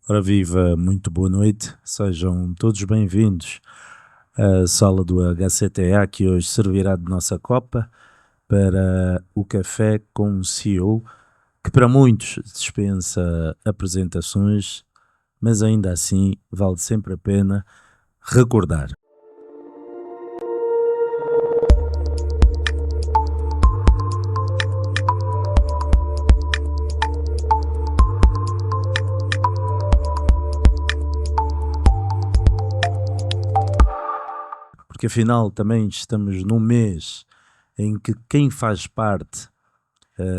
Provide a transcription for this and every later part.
Ora viva, muito boa noite, sejam todos bem-vindos à sala do HCTA que hoje servirá de nossa copa para o café com o CEO, que para muitos dispensa apresentações, mas ainda assim vale sempre a pena recordar. Porque afinal também estamos num mês em que quem faz parte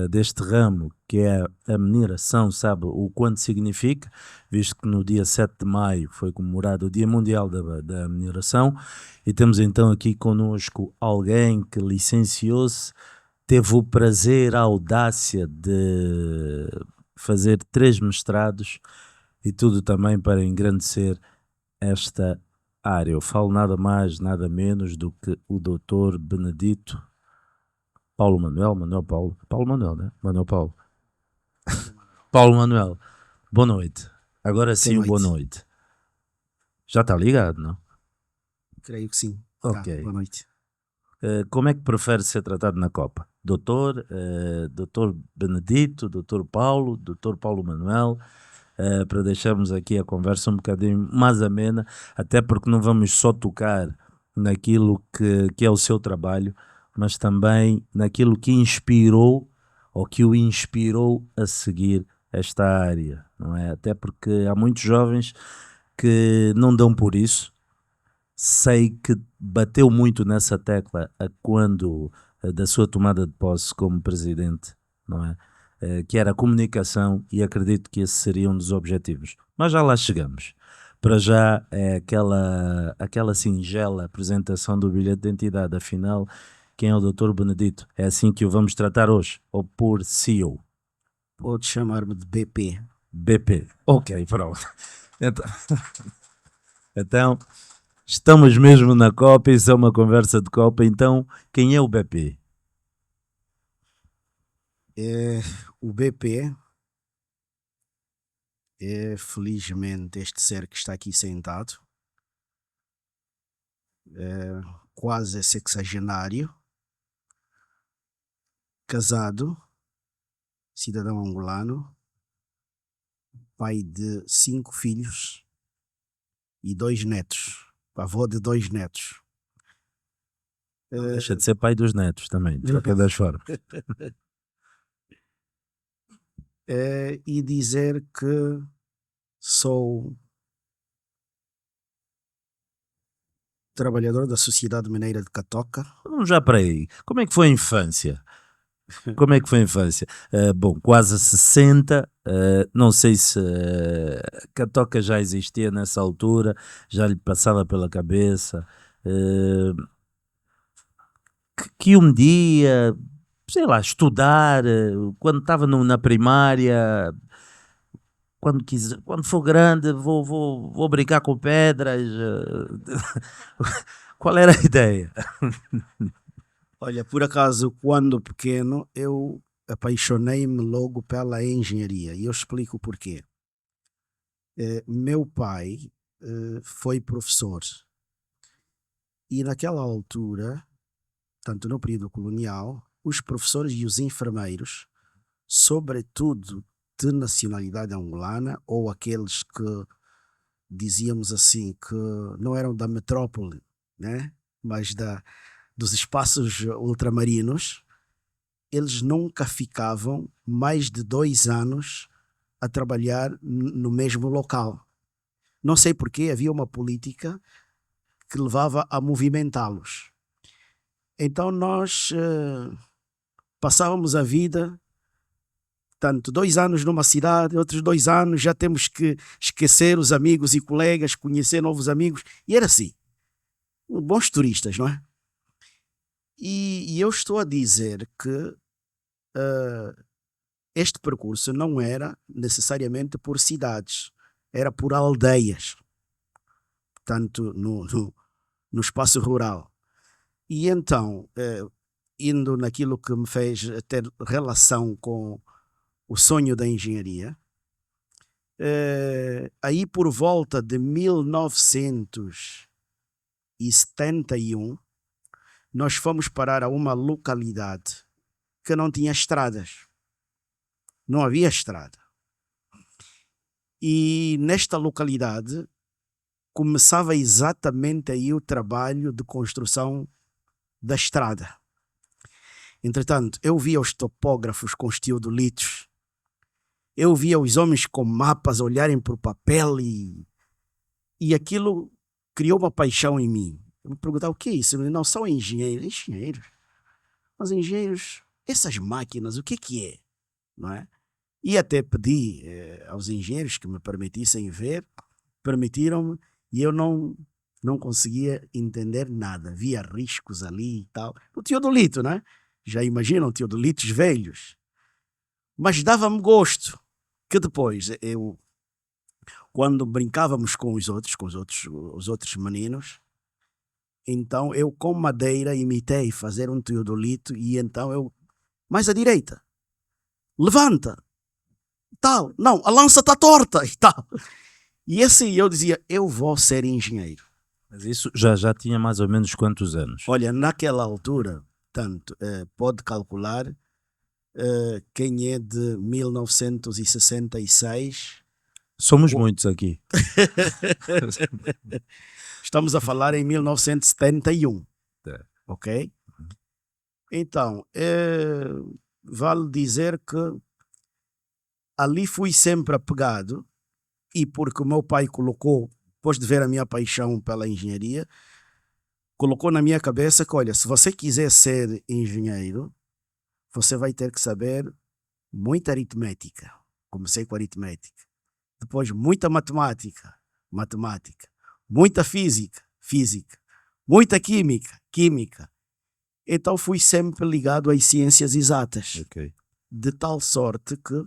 deste ramo, que é a mineração, sabe o quanto significa, visto que no dia 7 de maio foi comemorado o Dia Mundial da Mineração, e temos então aqui connosco alguém que licenciou-se, teve o prazer, a audácia de fazer 3 mestrados e tudo também para engrandecer esta área. Eu falo nada mais, nada menos do que o doutor Benedito Paulo Manuel, Paulo Manuel, né? Manuel Paulo. Paulo Manuel, boa noite. Agora Boa sim, boa noite. noite. Já está ligado, não? Creio que sim. Ok. Boa noite. Como é que prefere ser tratado na Copa? Doutor Benedito, doutor Paulo Manuel, para deixarmos aqui a conversa um bocadinho mais amena, até porque não vamos só tocar naquilo que é o seu trabalho, mas também naquilo que inspirou ou que o inspirou a seguir esta área, não é? Até porque há muitos jovens que não dão por isso. Sei que bateu muito nessa tecla quando da sua tomada de posse como presidente, não é? Que era a comunicação, e acredito que esse seria um dos objetivos. Mas já lá chegamos. Para já é aquela singela apresentação do bilhete de identidade. Afinal, quem é o Dr. Benedito? É assim que o vamos tratar hoje, ou por CEO? Pode chamar-me de BP. BP. Ok, pronto. Então, então estamos mesmo na Copa, isso é uma conversa de Copa. Então, quem é o BP? O BP é, felizmente, este ser que está aqui sentado, quase sexagenário, casado, cidadão angolano, pai de 5 filhos e 2 netos, avô de 2 netos. Deixa de ser pai dos netos também, de qualquer das formas. E dizer que sou trabalhador da Sociedade Mineira de Catoca. Vamos já para aí. Como é que foi a infância? Como é que foi a infância? Bom, quase 60, não sei se Catoca já existia nessa altura, já lhe passava pela cabeça. Que um dia, sei lá, estudar, quando estava na primária, quando for grande, vou brincar com pedras. Qual era a ideia? Olha, por acaso, quando pequeno, eu apaixonei-me logo pela engenharia e eu explico porquê. Meu pai foi professor e naquela altura, tanto no período colonial, os professores e os enfermeiros, sobretudo de nacionalidade angolana ou aqueles que dizíamos assim que não eram da metrópole, né? Mas dos espaços ultramarinos, eles nunca ficavam mais de 2 anos a trabalhar no mesmo local. Não sei porquê, havia uma política que levava a movimentá-los. Então nós passávamos a vida, tanto 2 anos numa cidade, outros 2 anos já temos que esquecer os amigos e colegas, conhecer novos amigos, e era assim. Bons turistas, não é? E eu estou a dizer que este percurso não era necessariamente por cidades, era por aldeias, tanto no espaço rural. E então, indo naquilo que me fez ter relação com o sonho da engenharia, Aí por volta de 1971, nós fomos parar a uma localidade que não tinha estradas. Não havia estrada. E nesta localidade começava exatamente aí o trabalho de construção da estrada. Entretanto, eu via os topógrafos com os teodolitos, eu via os homens com mapas olharem para o papel e aquilo criou uma paixão em mim. Eu me perguntava, o que é isso? Não são engenheiros. Engenheiros? Mas engenheiros, essas máquinas, o que é? Não é? E até pedi aos engenheiros que me permitissem ver, permitiram-me, e eu não conseguia entender nada. Via riscos ali e tal. O teodolito, né? Já imaginam teodolitos velhos. Mas dava-me gosto que depois eu, quando brincávamos com os outros meninos, então eu com madeira imitei fazer um teodolito e então eu, mais à direita, levanta, tal, não, a lança está torta e tal. E assim eu dizia, eu vou ser engenheiro. Mas isso já tinha mais ou menos quantos anos? Olha, naquela altura, tanto, pode calcular, quem é de 1966... Somos muitos aqui. Estamos a falar em 1971, É. ok? Então, vale dizer que ali fui sempre apegado, e porque o meu pai colocou, depois de ver a minha paixão pela engenharia, colocou na minha cabeça que, olha, se você quiser ser engenheiro, você vai ter que saber muita aritmética. Comecei com aritmética. Depois muita matemática, muita física, muita química. Então fui sempre ligado às ciências exatas. Okay. De tal sorte que,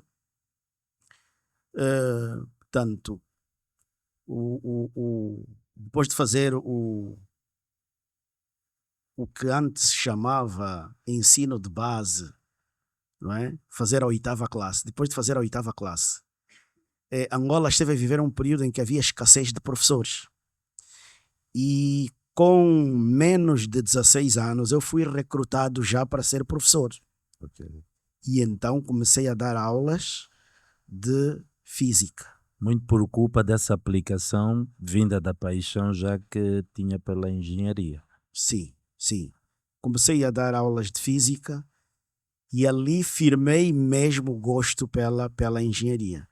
portanto, depois de fazer o que antes se chamava ensino de base, não é? Fazer a 8ª classe. Depois de fazer a 8ª classe, Angola esteve a viver um período em que havia escassez de professores. E com menos de 16 anos eu fui recrutado já para ser professor. Okay. E então comecei a dar aulas de física. Muito por culpa dessa aplicação vinda da paixão já que tinha pela engenharia. Sim. Comecei a dar aulas de física e ali firmei mesmo o gosto pela engenharia.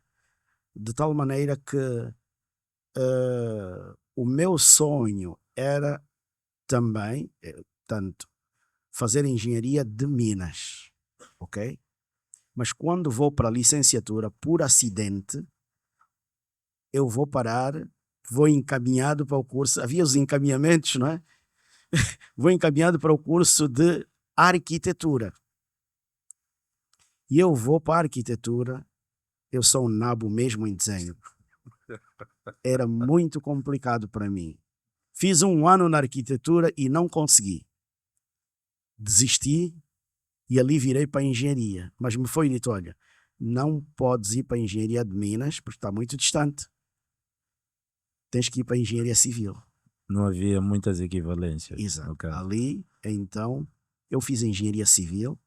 De tal maneira que o meu sonho era também, tanto, fazer engenharia de Minas, ok? Mas quando vou para a licenciatura, por acidente, eu vou encaminhado para o curso, havia os encaminhamentos, não é? Vou encaminhado para o curso de arquitetura. E eu vou para a arquitetura, eu sou um nabo mesmo em desenho. Era muito complicado para mim. Fiz 1 ano na arquitetura e não consegui. Desisti e ali virei para a engenharia. Mas me foi dito, olha, não podes ir para a engenharia de Minas porque está muito distante. Tens que ir para a engenharia civil. Não havia muitas equivalências. Exato. Okay. Ali, então, eu fiz a engenharia civil,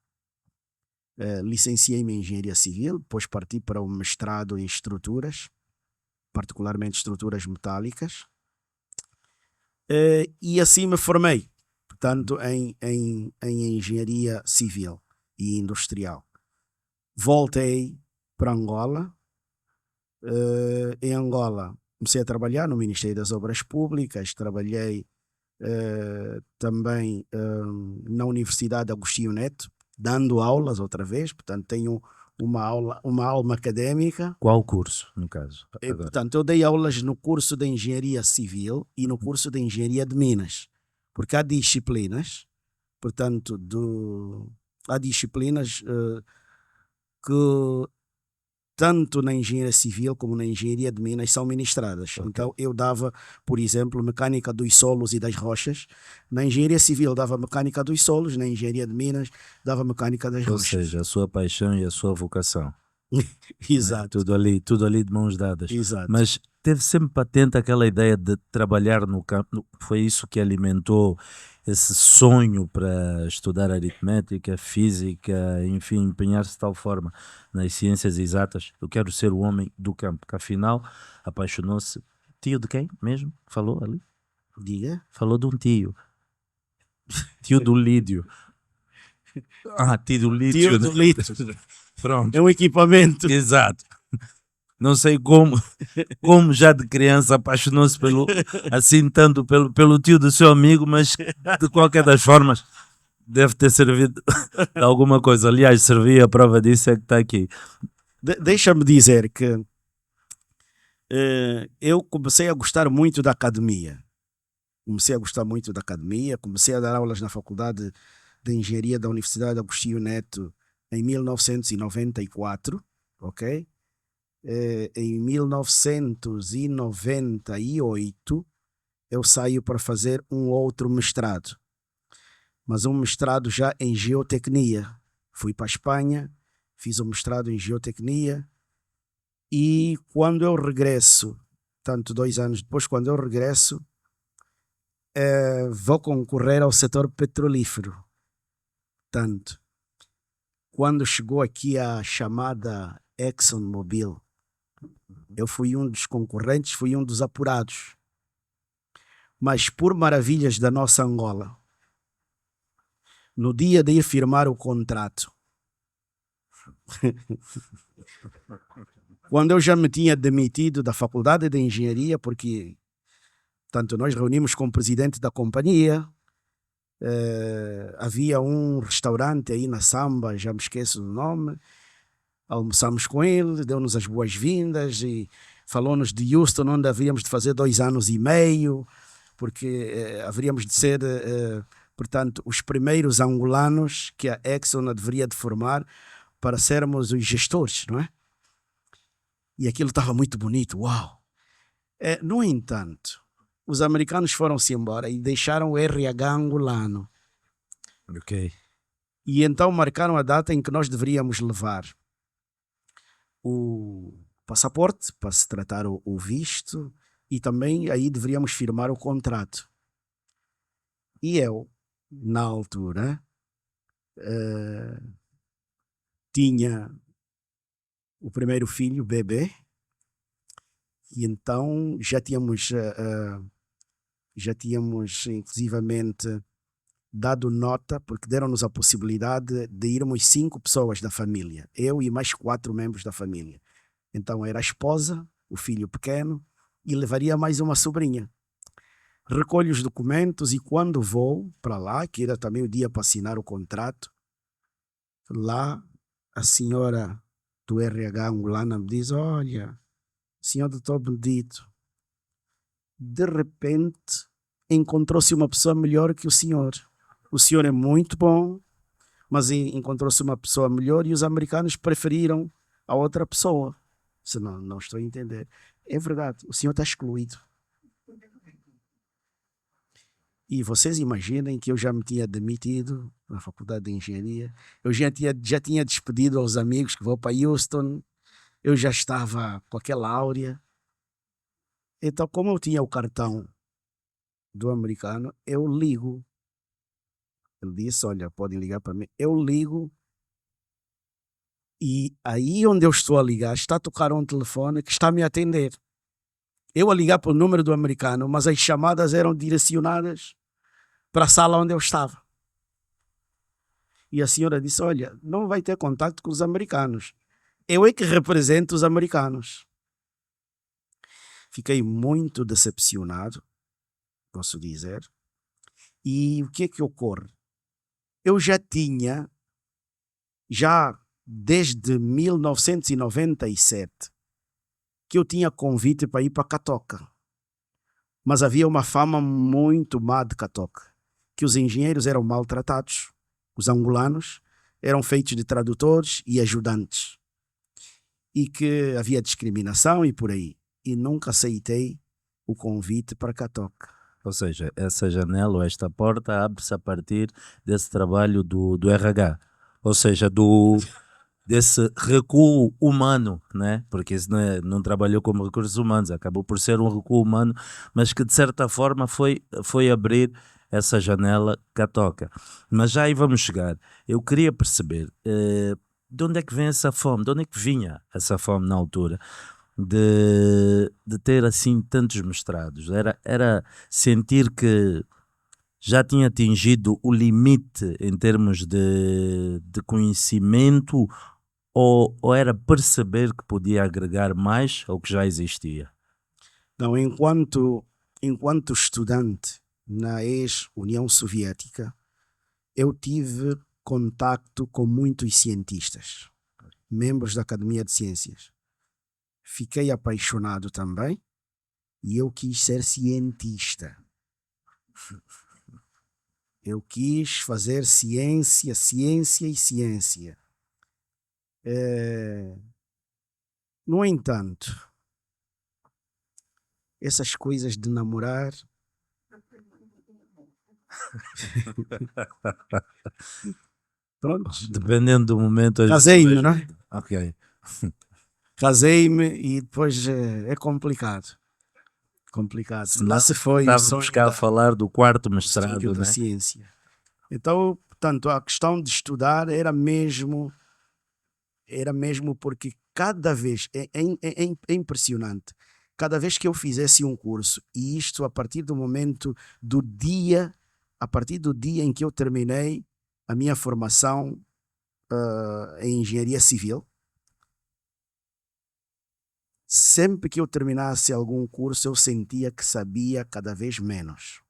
licenciei-me em engenharia civil, depois parti para o mestrado em estruturas, particularmente estruturas metálicas, e assim me formei, portanto, em engenharia civil e industrial. Voltei para Angola. Em Angola comecei a trabalhar no Ministério das Obras Públicas, trabalhei também na Universidade Agostinho Neto, dando aulas outra vez, portanto tenho uma alma académica. Qual curso, no caso? Portanto, eu dei aulas no curso de Engenharia Civil e no curso de Engenharia de Minas, porque há disciplinas, portanto, há disciplinas que tanto na engenharia civil como na engenharia de Minas são ministradas. Okay. Então eu dava, por exemplo, mecânica dos solos e das rochas. Na engenharia civil dava mecânica dos solos, na engenharia de Minas dava mecânica das rochas. Ou seja, a sua paixão e a sua vocação. Exato, Tudo ali de mãos dadas. exato. Mas teve sempre patente aquela ideia de trabalhar no campo. Foi isso que alimentou esse sonho para estudar aritmética, física, enfim, empenhar-se de tal forma nas ciências exatas. Eu quero ser o homem do campo, que afinal apaixonou-se. Tio de quem mesmo? Falou ali? Diga. Falou de um tio. Tio do Lídio. Tio do Lítio. Tio do litro. Pronto. É um equipamento. Exato. Não sei como já de criança apaixonou-se assim tanto pelo tio do seu amigo, mas de qualquer das formas deve ter servido de alguma coisa. Aliás, servia, a prova disso é que está aqui. Deixa-me dizer que eu comecei a gostar muito da academia. Comecei a dar aulas na Faculdade de Engenharia da Universidade Agostinho Neto em 1994, ok? Em 1998 eu saio para fazer um outro mestrado, mas um mestrado já em geotecnia. Fui para a Espanha, fiz um mestrado em geotecnia e quando eu regresso, tanto 2 anos depois, quando eu regresso, vou concorrer ao setor petrolífero. Tanto, quando chegou aqui a chamada ExxonMobil, eu fui um dos concorrentes, fui um dos apurados. Mas por maravilhas da nossa Angola, no dia de ir firmar o contrato, quando eu já me tinha demitido da Faculdade de Engenharia, porque tanto nós reunimos com o presidente da companhia, havia um restaurante aí na Samba, já me esqueço do nome, almoçamos com ele, deu-nos as boas-vindas e falou-nos de Houston, onde havíamos de fazer 2 anos e meio, porque haveríamos de ser, portanto, os primeiros angolanos que a Exxon deveria de formar para sermos os gestores, não é? E aquilo estava muito bonito, uau! No entanto, os americanos foram-se embora e deixaram o RH angolano. Ok. E então marcaram a data em que nós deveríamos levar o passaporte para se tratar o visto e também aí deveríamos firmar o contrato. E eu, na altura, tinha o primeiro filho, bebê, e então já tínhamos inclusivamente dado nota, porque deram-nos a possibilidade de irmos 5 pessoas da família, eu e mais 4 membros da família. Então era a esposa, o filho pequeno e levaria mais uma sobrinha. Recolho os documentos e quando vou para lá, que era também o dia para assinar o contrato, lá a senhora do RH angolana me diz: olha, senhor doutor Benedito, de repente encontrou-se uma pessoa melhor que o senhor. O senhor é muito bom, mas encontrou-se uma pessoa melhor e os americanos preferiram a outra pessoa. Se não estou a entender. É verdade, o senhor está excluído. E vocês imaginem que eu já me tinha demitido na Faculdade de Engenharia, eu já tinha despedido aos amigos que vou para Houston, eu já estava com aquela áurea. Então, como eu tinha o cartão do americano, eu ligo. Ele disse: olha, pode ligar para mim. Eu ligo e aí onde eu estou a ligar está a tocar um telefone que está a me atender. Eu a ligar para o número do americano, mas as chamadas eram direcionadas para a sala onde eu estava. E a senhora disse: olha, não vai ter contato com os americanos. Eu é que represento os americanos. Fiquei muito decepcionado, posso dizer. E o que é que ocorre? Eu já desde 1997, que eu tinha convite para ir para Catoca. Mas havia uma fama muito má de Catoca, que os engenheiros eram maltratados, os angolanos eram feitos de tradutores e ajudantes, e que havia discriminação e por aí. E nunca aceitei o convite para Catoca. Ou seja, essa janela ou esta porta abre-se a partir desse trabalho do RH. Ou seja, desse recuo humano, né? Porque isso não trabalhou como recursos humanos, acabou por ser um recuo humano, mas que de certa forma foi abrir essa janela que a toca. Mas já aí vamos chegar. Eu queria perceber de onde é que vem essa fome, de onde é que vinha essa fome na altura de ter assim tantos mestrados? Era sentir que já tinha atingido o limite em termos de conhecimento ou era perceber que podia agregar mais ao que já existia? Então, enquanto estudante na ex-União Soviética, eu tive contacto com muitos cientistas, membros da Academia de Ciências. Fiquei apaixonado também e eu quis ser cientista. Eu quis fazer ciência, ciência e ciência. No entanto, essas coisas de namorar pronto, Dependendo do momento. casei-me, não é? Ok. Casei-me e depois é complicado. Complicado. Lá se foi o Estava a sonho buscar a falar do quarto sonho mestrado, da né? ciência. Então, portanto, a questão de estudar era mesmo porque cada vez, é impressionante, cada vez que eu fizesse um curso, e isto a partir do momento a partir do dia em que eu terminei a minha formação em engenharia civil, sempre que eu terminasse algum curso, eu sentia que sabia cada vez menos.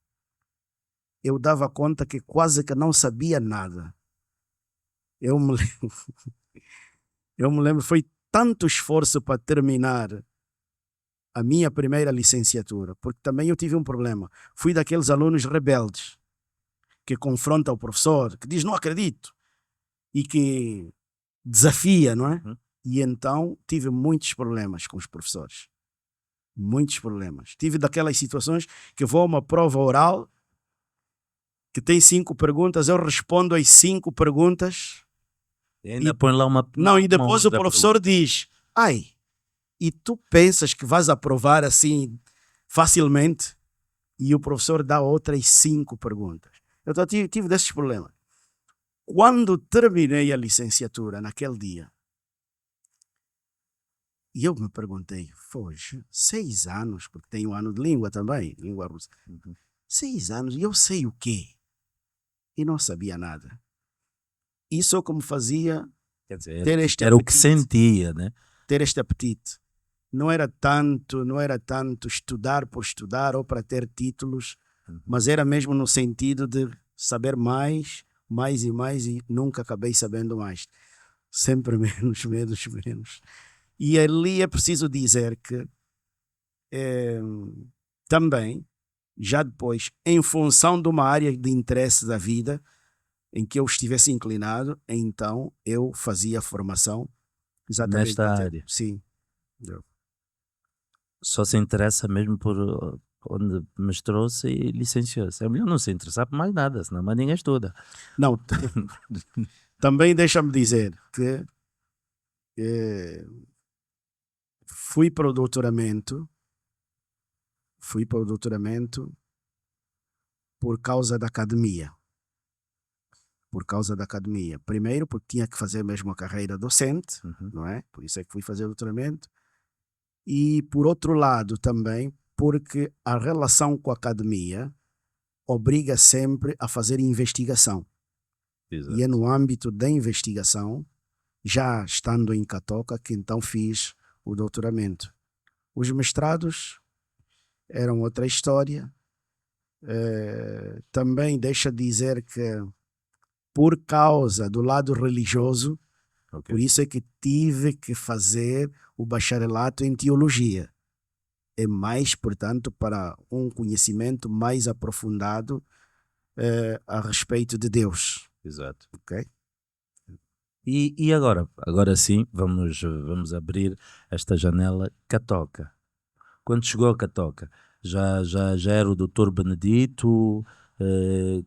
Eu dava conta que quase que não sabia nada. Eu me lembro, foi tanto esforço para terminar a minha primeira licenciatura, porque também eu tive um problema. Fui daqueles alunos rebeldes que confronta o professor, que diz não acredito, e que desafia, não é? E então tive muitos problemas com os professores. Muitos problemas. Tive daquelas situações que vou a uma prova oral que tem 5 perguntas, eu respondo as 5 perguntas. E ainda põe lá uma. Não, e depois o outra professor diz: ai, e tu pensas que vais aprovar assim facilmente? E o professor dá outras 5 perguntas. Eu tive desses problemas. Quando terminei a licenciatura, naquele dia, e eu me perguntei, foge, 6 anos, porque tem um ano de língua também, língua russa. 6 anos, e eu sei o quê? E não sabia nada. Isso é o que me fazia Quer dizer, ter este era o que apetite. sentia, né? Ter este apetite. Não era tanto estudar por estudar ou para ter títulos, mas era mesmo no sentido de saber mais e mais, e nunca acabei sabendo mais. Sempre menos, menos. E ali é preciso dizer que também, já depois, em função de uma área de interesse da vida em que eu estivesse inclinado, então eu fazia formação exatamente Nesta área. Sim. Só se interessa mesmo por onde mestrou-se e licenciou-se. É melhor não se interessar por mais nada, senão mais ninguém estuda. Não, também deixa-me dizer que fui para o doutoramento por causa da academia. Primeiro, porque tinha que fazer mesmo a carreira docente, não é? Por isso é que fui fazer o doutoramento. E, por outro lado, também porque a relação com a academia obriga sempre a fazer investigação. Exato. E é no âmbito da investigação, já estando em Catoca, que então fiz o doutoramento. Os mestrados eram outra história. Também deixa dizer que, por causa do lado religioso, por isso é que tive que fazer o bacharelato em teologia. É mais, portanto, para um conhecimento mais aprofundado a respeito de Deus. Exato. Ok? E agora sim, vamos abrir esta janela Catoca. Quando chegou a Catoca, já era o Dr. Benedito?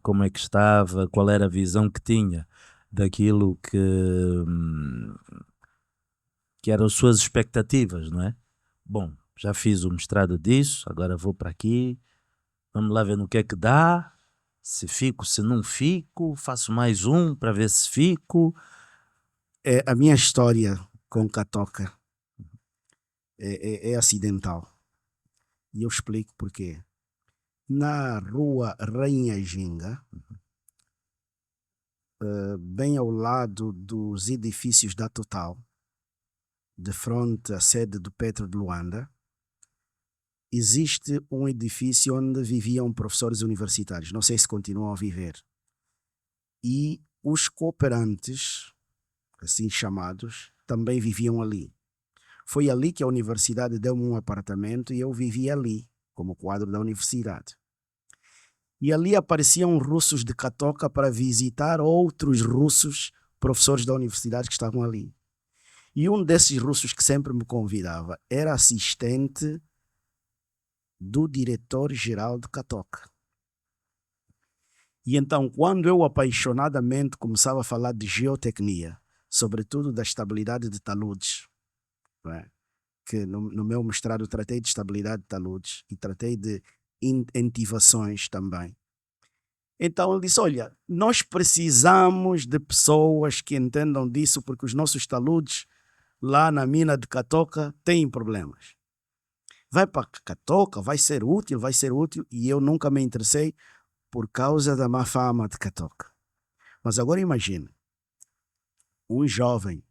Como é que estava? Qual era a visão que tinha? daquilo que eram as suas expectativas, não é? Bom, já fiz o mestrado disso, agora vou para aqui, vamos lá ver no que é que dá, se fico, se não fico, faço mais um para ver se fico. A minha história com Catoca é acidental. E eu explico porquê. Na rua Rainha Ginga, bem ao lado dos edifícios da Total, de frente à sede do Petro de Luanda, existe um edifício onde viviam professores universitários. Não sei se continuam a viver. E os cooperantes, assim chamados, também viviam ali. Foi ali que a universidade deu-me um apartamento e eu vivia ali, como quadro da universidade. E ali apareciam russos de Catoca para visitar outros russos, professores da universidade que estavam ali. E um desses russos que sempre me convidava era assistente do diretor-geral de Catoca. E então, quando eu apaixonadamente começava a falar de geotecnia, sobretudo da estabilidade de taludes, não é? Que no meu mestrado tratei de estabilidade de taludes e tratei de entivações também. Então ele disse, olha, nós precisamos de pessoas que entendam disso porque os nossos taludes lá na mina de Catoca têm problemas. Vai para Catoca, vai ser útil, e eu nunca me interessei por causa da má fama de Catoca. Mas agora imagina, um jovem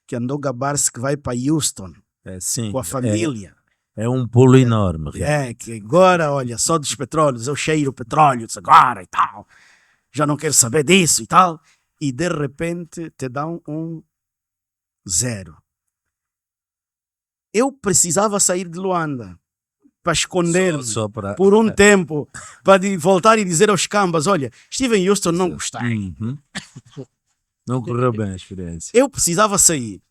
que andou gabar-se que vai para Houston Sim, com a família. É um pulo enorme. Que agora, olha, só dos petróleos, eu cheiro petróleo agora e tal, já não quero saber disso e tal, e de repente te dão um zero. Eu precisava sair de Luanda para esconder-me por um tempo, para voltar e dizer aos cambas, olha, estive em Houston, não gostei. Não correu bem a experiência. Eu precisava sair.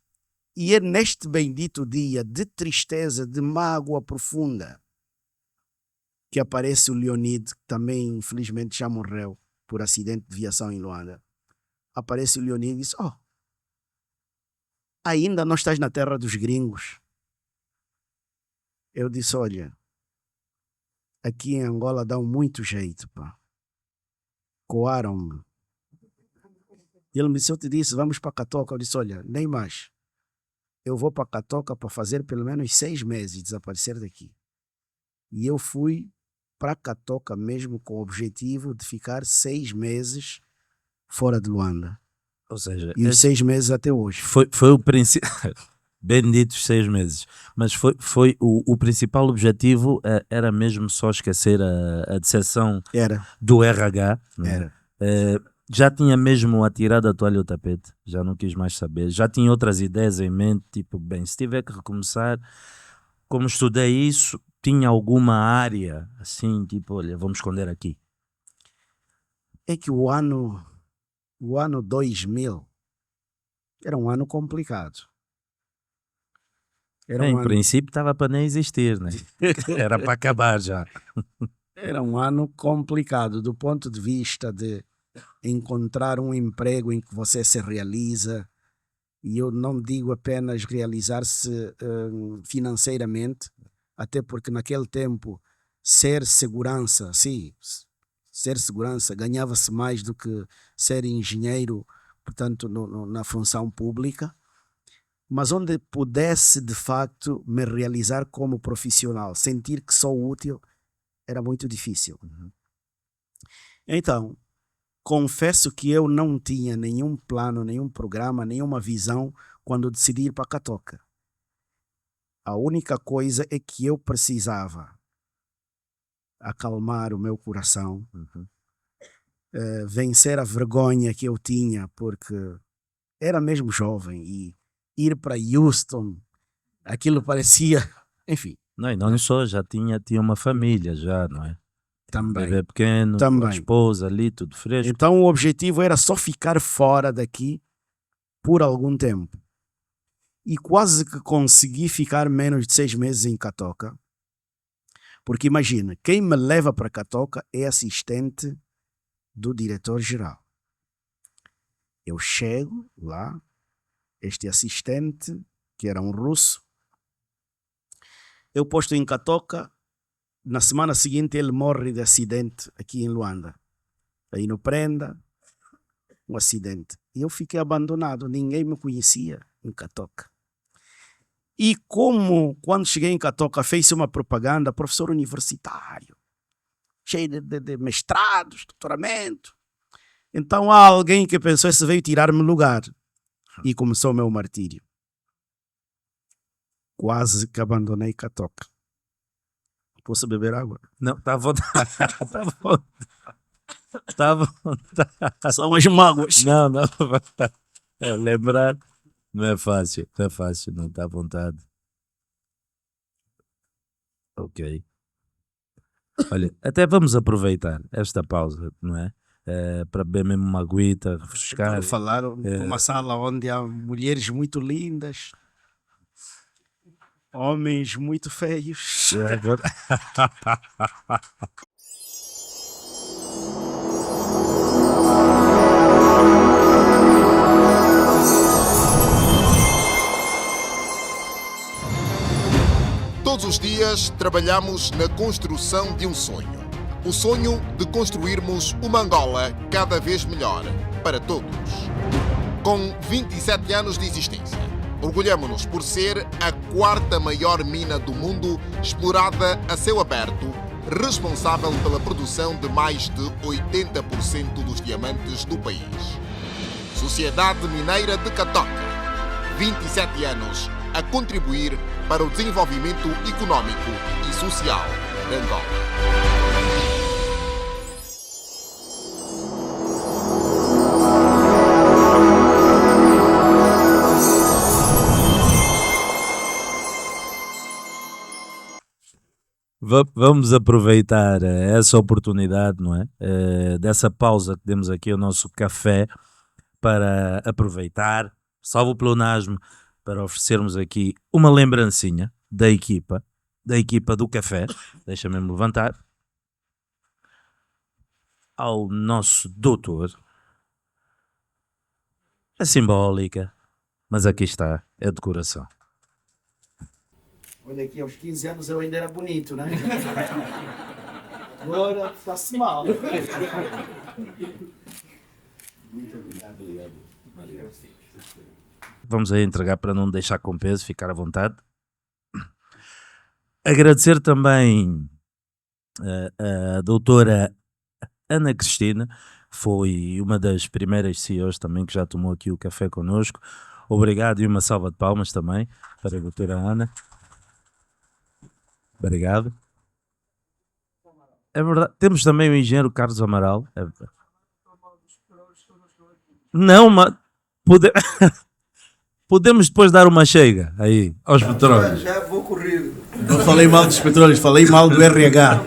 E é neste bendito dia de tristeza, de mágoa profunda, que aparece o Leonide, que também infelizmente já morreu por acidente de viação em Luanda. Aparece o Leonide e diz, ainda não estás na terra dos gringos? Eu disse, olha, aqui em Angola dão muito jeito, pá. Coaram-me. E ele me disse, eu te disse, vamos para Catoca. Eu disse, olha, nem mais. Eu vou para Catoca para fazer pelo menos 6 meses e desaparecer daqui. E eu fui para Catoca mesmo com o objetivo de ficar 6 meses fora de Luanda. Ou seja, e os 6 meses até hoje. Foi o princípio. Benditos 6 meses. Mas foi o principal objetivo era mesmo só esquecer a decepção do RH. Era. Já tinha mesmo atirado a toalha ao tapete, já não quis mais saber, já tinha outras ideias em mente, tipo, bem, se tiver que recomeçar, como estudei isso, tinha alguma área, assim, tipo, olha, vamos esconder aqui. É que o ano 2000 era um ano complicado. Em princípio estava para nem existir, né? Era para acabar já. Era um ano complicado do ponto de vista de encontrar um emprego em que você se realiza, e eu não digo apenas realizar-se financeiramente, até porque naquele tempo ser segurança ganhava-se mais do que ser engenheiro, portanto na função pública, mas onde pudesse de facto me realizar como profissional, sentir que sou útil, era muito difícil. Então, confesso que eu não tinha nenhum plano, nenhum programa, nenhuma visão quando decidi ir para Catoca. A única coisa é que eu precisava acalmar o meu coração, vencer a vergonha que eu tinha, porque era mesmo jovem e ir para Houston, aquilo parecia, enfim. Não só, já tinha uma família já, não é? Também. Bebê pequeno, a esposa ali, tudo fresco. Então o objetivo era só ficar fora daqui por algum tempo. E quase que consegui ficar menos de 6 meses em Catoca. Porque imagina, quem me leva para Catoca é assistente do diretor-geral. Eu chego lá, este assistente, que era um russo, eu posto em Catoca, na semana seguinte ele morre de acidente aqui em Luanda. Aí no Prenda, um acidente. E eu fiquei abandonado, ninguém me conhecia em Catoca. E como, quando cheguei em Catoca, fez uma propaganda, professor universitário, cheio de mestrados, doutoramento. Então há alguém que pensou, esse veio tirar-me lugar. E começou o meu martírio. Quase que abandonei Catoca. Posso beber água? Não, está à vontade. Está à vontade. Está à vontade. São as mágoas. Não, não. Lembrar não é fácil. Não é fácil, não está à vontade. Ok. Olha, até vamos aproveitar esta pausa, não é? Para beber mesmo uma aguita, refrescar. Falaram numa sala onde há mulheres muito lindas, homens muito feios. Todos os dias trabalhamos na construção de um sonho. O sonho de construirmos uma Angola cada vez melhor para todos. Com 27 anos de existência, orgulhamos-nos por ser a 4ª maior mina do mundo explorada a céu aberto, responsável pela produção de mais de 80% dos diamantes do país. Sociedade Mineira de Catoca. 27 anos a contribuir para o desenvolvimento económico e social de Angola. Vamos aproveitar essa oportunidade, não é? Dessa pausa que demos aqui ao nosso café para aproveitar, salvo o pleonasmo, para oferecermos aqui uma lembrancinha da equipa do café, deixa-me levantar, ao nosso doutor. É simbólica, mas aqui está, é de coração. Olha, aqui aos 15 anos eu ainda era bonito, né? Agora está-se mal. Muito obrigado. Vamos aí entregar para não deixar com peso, ficar à vontade. Agradecer também a doutora Ana Cristina, foi uma das primeiras CEOs também que já tomou aqui o café connosco. Obrigado e uma salva de palmas também para a doutora Ana. Obrigado. É verdade. Temos também o engenheiro Carlos Amaral. Não, mas podemos depois dar uma chega aí aos petróleos. Já vou correr. Não falei mal dos petróleos, falei mal do RH.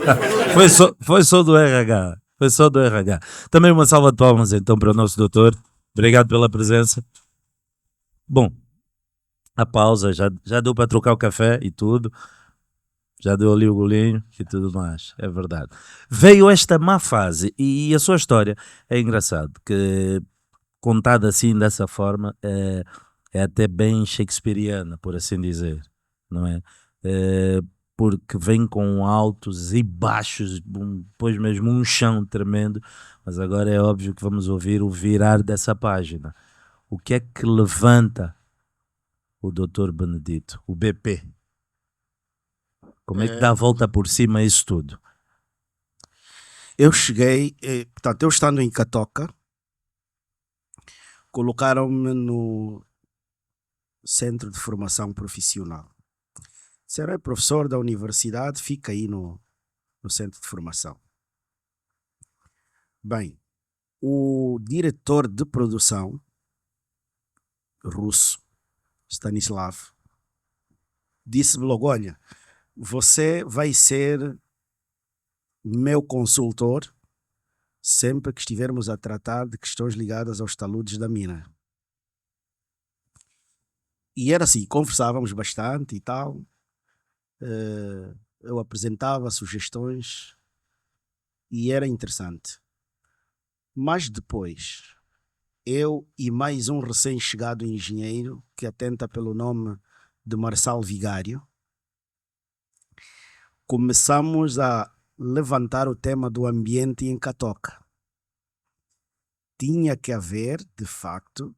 Foi só do RH. Foi só do RH. Também uma salva de palmas então para o nosso doutor. Obrigado pela presença. Bom, a pausa já deu para trocar o café e tudo. Já deu ali o golinho e tudo mais. É verdade. Veio esta má fase e a sua história é engraçado, que contada assim dessa forma é até bem shakespeariana, por assim dizer, não é? Porque vem com altos e baixos, depois mesmo um chão tremendo, mas agora é óbvio que vamos ouvir o virar dessa página. O que é que levanta o Dr. Benedito, o BP? Como é que dá a volta por cima a isso tudo? Eu cheguei, portanto, eu estando em Catoca, colocaram-me no Centro de Formação Profissional. Disseram, é professor da universidade, fica aí no Centro de Formação. Bem, o diretor de produção, russo, Stanislav, disse-me logo, olha, você vai ser meu consultor sempre que estivermos a tratar de questões ligadas aos taludes da mina. E era assim, conversávamos bastante e tal. Eu apresentava sugestões e era interessante. Mas depois eu e mais um recém-chegado engenheiro que atenta pelo nome de Marçal Vigário, começamos a levantar o tema do ambiente em Catoca. Tinha que haver, de facto,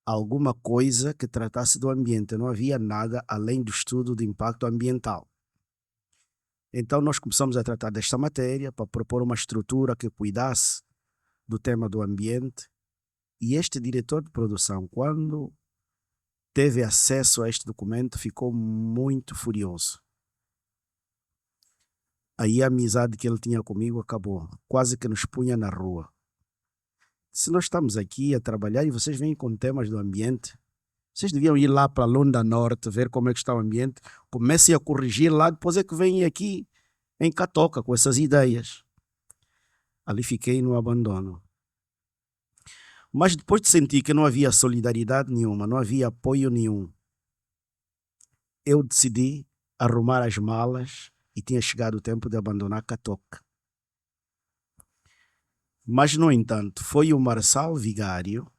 alguma coisa que tratasse do ambiente. Não havia nada além do estudo de impacto ambiental. Então nós começamos a tratar desta matéria para propor uma estrutura que cuidasse do tema do ambiente. E este diretor de produção, quando teve acesso a este documento, ficou muito furioso. Aí a amizade que ele tinha comigo acabou. Quase que nos punha na rua. Se nós estamos aqui a trabalhar e vocês vêm com temas do ambiente, vocês deviam ir lá para Lunda Norte, ver como é que está o ambiente, comecem a corrigir lá, depois é que vêm aqui em Catoca com essas ideias. Ali fiquei no abandono. Mas depois de sentir que não havia solidariedade nenhuma, não havia apoio nenhum, eu decidi arrumar as malas e tinha chegado o tempo de abandonar Catoca. Mas, no entanto, foi o Marçal Vigário,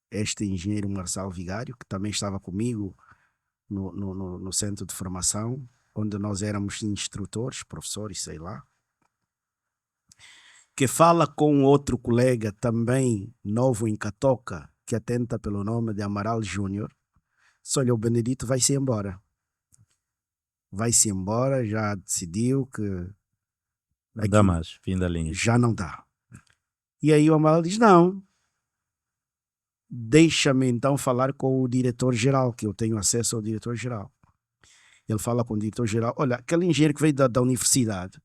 este engenheiro Marçal Vigário, que também estava comigo no centro de formação, onde nós éramos instrutores, professores, sei lá, que fala com outro colega também novo em Catoca, que atenta pelo nome de Amaral Júnior. Disse: olha, o Benedito vai-se embora. Vai-se embora, já decidiu que Não dá mais, fim da linha. já não dá. E aí o Amaral diz: não, deixa-me então falar com o diretor-geral, que eu tenho acesso ao diretor-geral. Ele fala com o diretor-geral: olha, aquele engenheiro que veio da universidade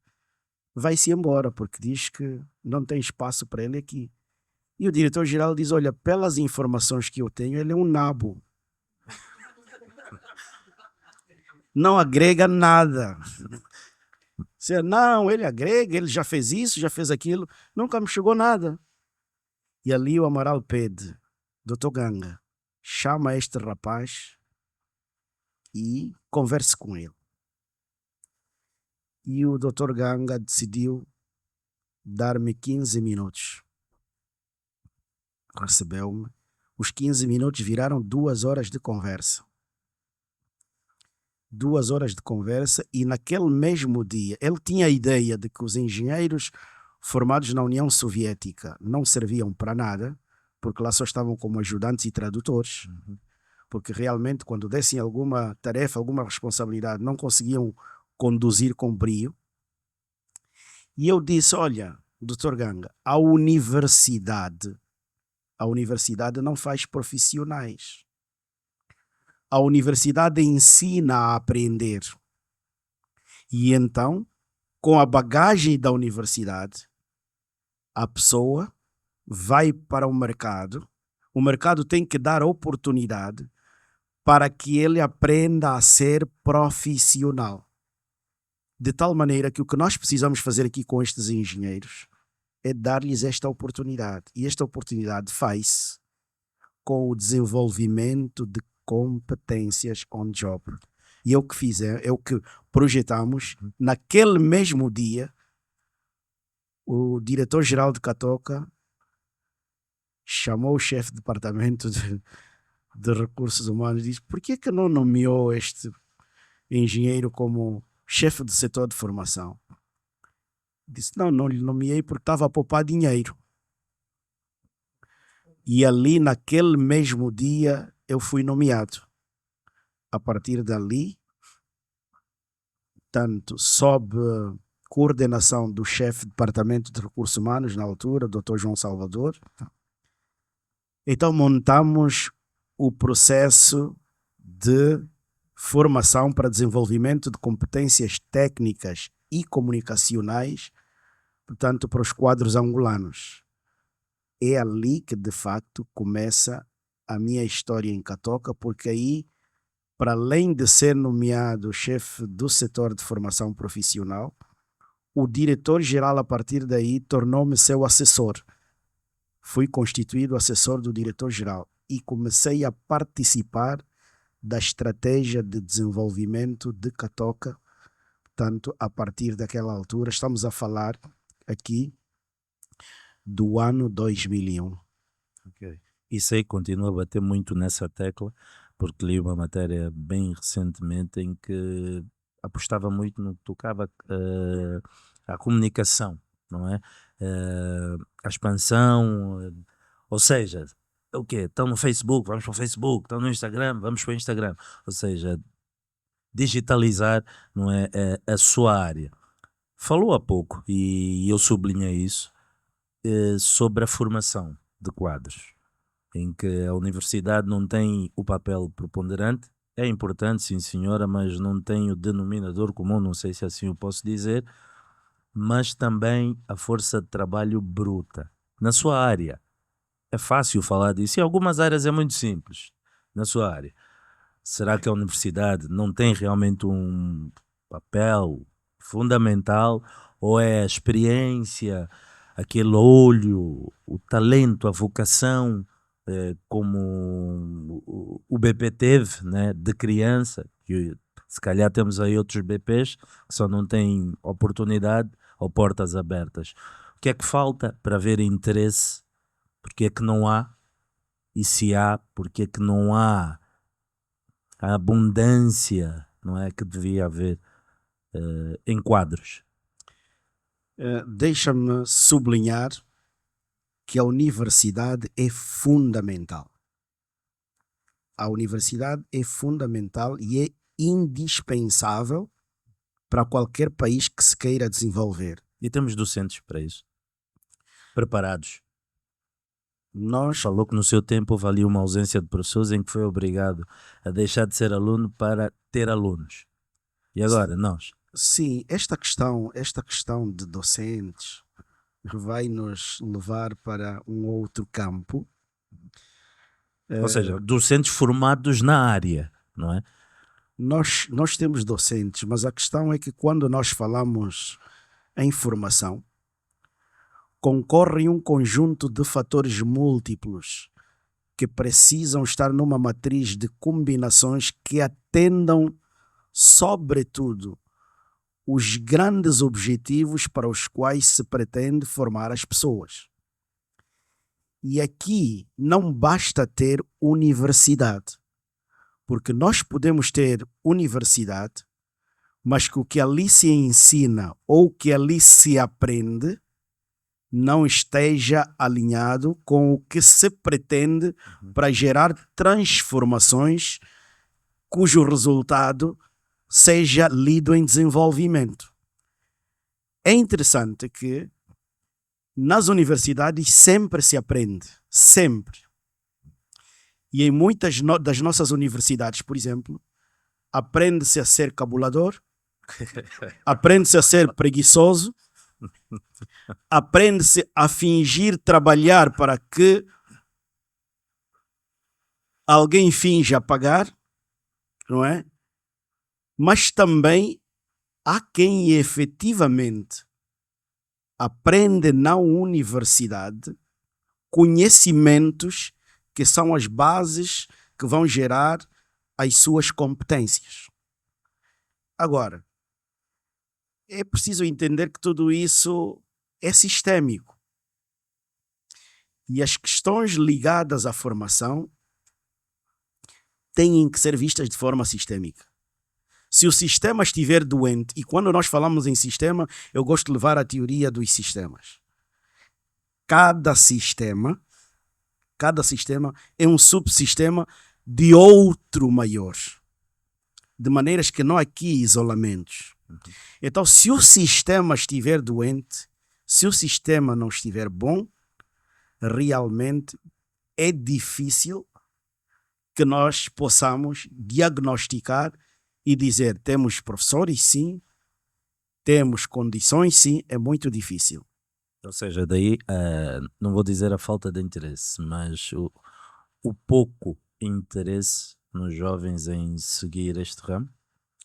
vai-se embora, porque diz que não tem espaço para ele aqui. E o diretor-geral diz: olha, pelas informações que eu tenho, ele é um nabo. Não agrega nada. Você, não, ele agrega, ele já fez isso, já fez aquilo, nunca me chegou nada. E ali o Amaral pede: doutor Ganga, chama este rapaz e converse com ele. E o doutor Ganga decidiu dar-me 15 minutos. Recebeu-me. Os 15 minutos viraram 2 horas de conversa. 2 horas de conversa, e naquele mesmo dia ele tinha a ideia de que os engenheiros formados na União Soviética não serviam para nada, porque lá só estavam como ajudantes e tradutores, porque realmente quando dessem alguma tarefa, alguma responsabilidade, não conseguiam conduzir com brio. E eu disse: olha, doutor Ganga, a universidade não faz profissionais. A universidade ensina a aprender. E então, com a bagagem da universidade, a pessoa vai para o mercado tem que dar oportunidade para que ele aprenda a ser profissional. De tal maneira que o que nós precisamos fazer aqui com estes engenheiros é dar-lhes esta oportunidade. E esta oportunidade faz-se com o desenvolvimento de competências on job. E é o que fizemos, é o que projetamos. Naquele mesmo dia, o diretor-geral de Catoca chamou o chefe de departamento de recursos humanos e disse: por que não nomeou este engenheiro como chefe do setor de formação? Disse: não lhe nomeei porque estava a poupar dinheiro. E ali, naquele mesmo dia, eu fui nomeado. A partir dali, tanto sob coordenação do chefe de departamento de recursos humanos, na altura, Dr. João Salvador, então montamos o processo de formação para desenvolvimento de competências técnicas e comunicacionais, portanto, para os quadros angolanos. É ali que, de facto, começa a minha história em Catoca, porque aí, para além de ser nomeado chefe do setor de formação profissional, o diretor-geral, a partir daí, tornou-me seu assessor. Fui constituído assessor do diretor-geral e comecei a participar da estratégia de desenvolvimento de Catoca. Portanto, a partir daquela altura, estamos a falar aqui do ano 2001. Ok. Isso aí continua a bater muito nessa tecla, porque li uma matéria bem recentemente em que apostava muito no que tocava à comunicação, não é? A expansão, ou seja, o quê? Estão no Facebook, vamos para o Facebook, estão no Instagram, vamos para o Instagram. Ou seja, digitalizar, não é, a sua área. Falou há pouco, e eu sublinhei isso, sobre a formação de quadros, em que a universidade não tem o papel preponderante. É importante, sim senhora, mas não tem o denominador comum, não sei se assim eu posso dizer, mas também a força de trabalho bruta. Na sua área, é fácil falar disso, em algumas áreas é muito simples. Na sua área, será que a universidade não tem realmente um papel fundamental, ou é a experiência, aquele olho, o talento, a vocação, como o BP teve, né, de criança, que se calhar temos aí outros BPs que só não têm oportunidade ou portas abertas. O que é que falta para haver interesse? Porque é que não há? E se há, porque é que não há a abundância, não é, que devia haver em quadros? Deixa-me sublinhar que a universidade é fundamental. A universidade é fundamental e é indispensável para qualquer país que se queira desenvolver. E temos docentes para isso, preparados. Nós, Falou que no seu tempo houve ali uma ausência de professores em que foi obrigado a deixar de ser aluno para ter alunos. E agora, nós? sim, esta questão de docentes vai nos levar para um outro campo. Ou seja, docentes formados na área, não é? Nós temos docentes, mas a questão é que quando nós falamos em formação, concorre um conjunto de fatores múltiplos que precisam estar numa matriz de combinações que atendam, sobretudo, os grandes objetivos para os quais se pretende formar as pessoas. E aqui não basta ter universidade, porque nós podemos ter universidade, mas que o que ali se ensina ou o que ali se aprende não esteja alinhado com o que se pretende para gerar transformações cujo resultado seja lido em desenvolvimento. É interessante que nas universidades sempre se aprende, sempre. E em muitas das nossas universidades, por exemplo, aprende-se a ser cabulador, aprende-se a ser preguiçoso, aprende-se a fingir trabalhar para que alguém finja pagar, não é? Mas também há quem efetivamente aprende na universidade conhecimentos que são as bases que vão gerar as suas competências. Agora, é preciso entender que tudo isso é sistémico. E as questões ligadas à formação têm que ser vistas de forma sistémica. Se o sistema estiver doente, e quando nós falamos em sistema, eu gosto de levar a teoria dos sistemas. Cada sistema é um subsistema de outro maior. De maneiras que não há aqui isolamentos. Então, se o sistema estiver doente, se o sistema não estiver bom, realmente é difícil que nós possamos diagnosticar e dizer temos professores, sim, temos condições, sim, é muito difícil. Ou seja, daí, não vou dizer a falta de interesse, mas o pouco interesse nos jovens em seguir este ramo?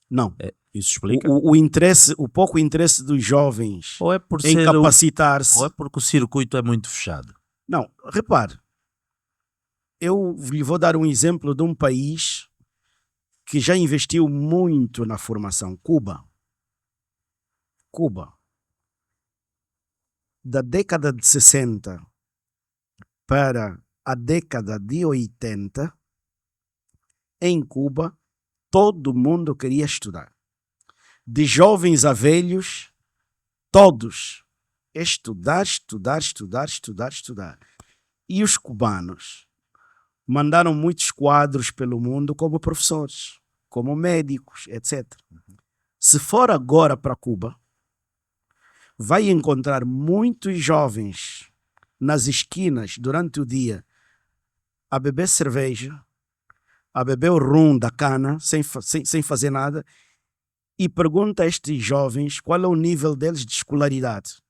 Não. Isso explica? O pouco interesse dos jovens Ou é por em capacitar-se. Ou é porque o circuito é muito fechado? Não, repare, eu lhe vou dar um exemplo de um país que já investiu muito na formação, Cuba. da década de 60 para a década de 80, em Cuba, todo mundo queria estudar. De jovens a velhos, todos. Estudar. E os cubanos mandaram muitos quadros pelo mundo como professores, como médicos, etc. Se for agora para Cuba, vai encontrar muitos jovens nas esquinas durante o dia a beber cerveja, a beber o rum da cana, sem fazer nada, e pergunta a estes jovens qual é o nível deles de escolaridade.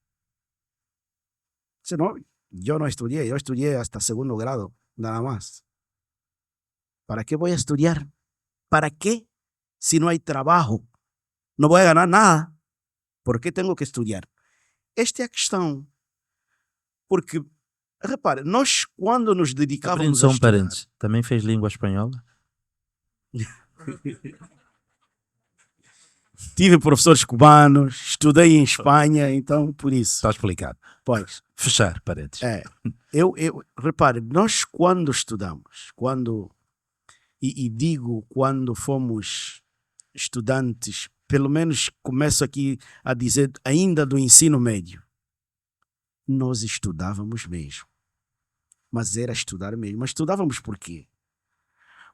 Dice, no, yo no estudié, yo estudié hasta segundo grado, nada más. ¿Para qué voy a estudiar? ¿Para qué? Si no hay trabajo, no voy a ganar nada. ¿Por qué tengo que estudiar? Esta é a questão. Porque, repare, nós quando nos dedicávamos a estudar... parentes, também fez língua espanhola? Tive professores cubanos, estudei em Espanha, então por isso. Está explicado. Pois. Fechar parentes. Repare, nós quando estudamos, e digo quando fomos estudantes, pelo menos começo aqui a dizer ainda do ensino médio, nós estudávamos mesmo. Mas era estudar mesmo. Mas estudávamos por quê?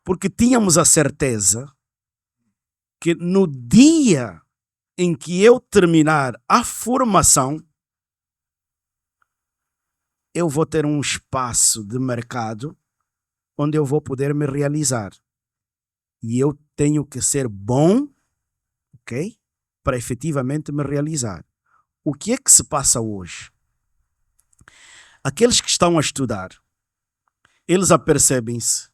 Porque tínhamos a certeza que no dia em que eu terminar a formação, eu vou ter um espaço de mercado onde eu vou poder me realizar. E eu tenho que ser bom, ok? Para efetivamente me realizar. O que é que se passa hoje? Aqueles que estão a estudar, eles apercebem-se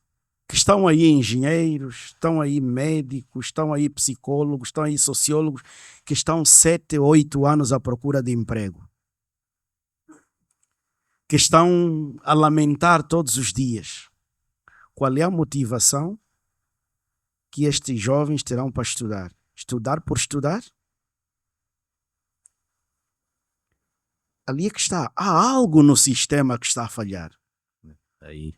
que estão aí engenheiros, estão aí médicos, estão aí psicólogos, estão aí sociólogos, que estão 7, 8 anos à procura de emprego. Que estão a lamentar todos os dias. Qual é a motivação que estes jovens terão para estudar? Estudar por estudar? Ali é que está. Há algo no sistema que está a falhar. Aí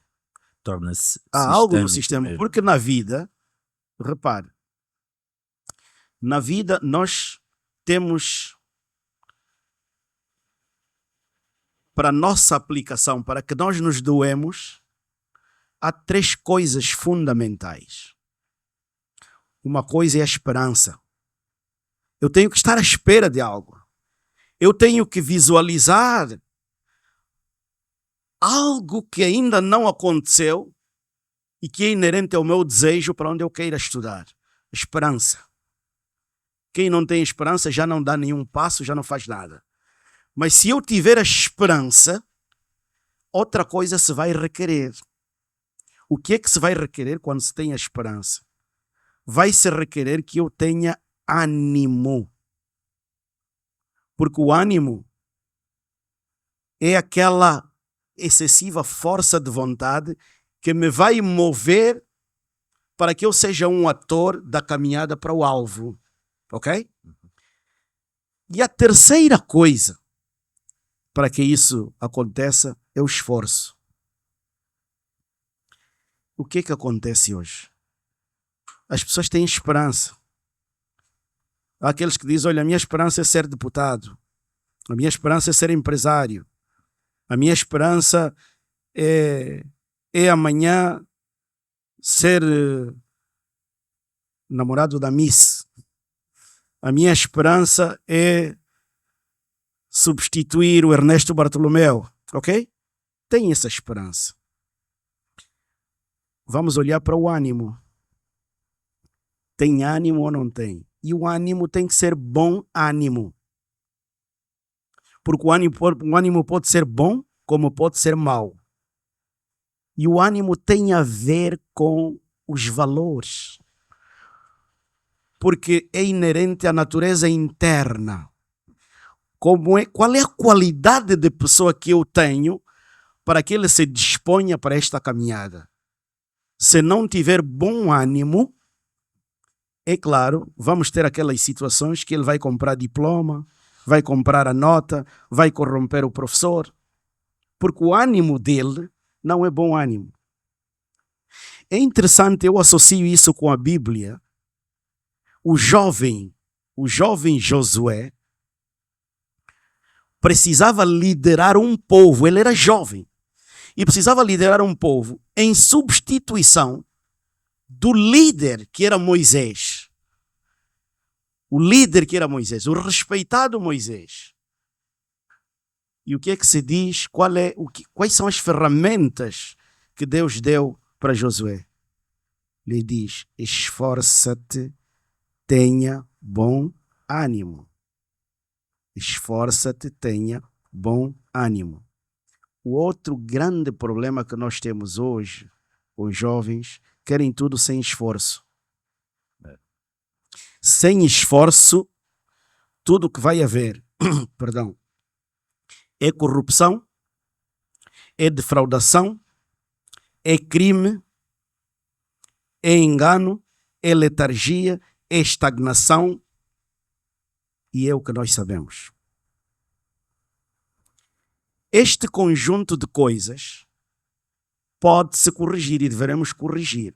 torna-se há algo no sistema. Mesmo. Porque na vida, repare, na vida nós temos, para a nossa aplicação, para que nós nos doemos, há 3 coisas fundamentais. Uma coisa é a esperança. Eu tenho que estar à espera de algo. Eu tenho que visualizar algo que ainda não aconteceu e que é inerente ao meu desejo para onde eu queira estudar. Esperança. Quem não tem esperança já não dá nenhum passo, já não faz nada. Mas se eu tiver a esperança, outra coisa se vai requerer. O que é que se vai requerer quando se tem a esperança? Vai se requerer que eu tenha ânimo. Porque o ânimo é aquela excessiva força de vontade que me vai mover para que eu seja um ator da caminhada para o alvo. Ok? E a terceira coisa para que isso aconteça é o esforço. O que é que acontece hoje? As pessoas têm esperança. Há aqueles que dizem, olha, a minha esperança é ser deputado. A minha esperança é ser empresário. A minha esperança é amanhã ser namorado da Miss. A minha esperança é substituir o Ernesto Bartolomeu. Ok? Tem essa esperança. Vamos olhar para o ânimo. Tem ânimo ou não tem? E o ânimo tem que ser bom ânimo. Porque o ânimo pode ser bom, como pode ser mau. E o ânimo tem a ver com os valores. Porque é inerente à natureza interna. Qual é a qualidade de pessoa que eu tenho para que ele se disponha para esta caminhada? Se não tiver bom ânimo, é claro, vamos ter aquelas situações que ele vai comprar diploma, vai comprar a nota, vai corromper o professor, porque o ânimo dele não é bom ânimo. É interessante, eu associo isso com a Bíblia. O jovem Josué precisava liderar um povo, ele era jovem, e precisava liderar um povo em substituição do líder que era Moisés. O líder que era Moisés, o respeitado Moisés. E o que é que se diz? Quais são as ferramentas que Deus deu para Josué? Ele diz: esforça-te, tenha bom ânimo. Esforça-te, tenha bom ânimo. O outro grande problema que nós temos hoje, os jovens querem tudo sem esforço. Sem esforço, tudo que vai haver, perdão, é corrupção, é defraudação, é crime, é engano, é letargia, é estagnação, e é o que nós sabemos. Este conjunto de coisas pode-se corrigir e devemos corrigir.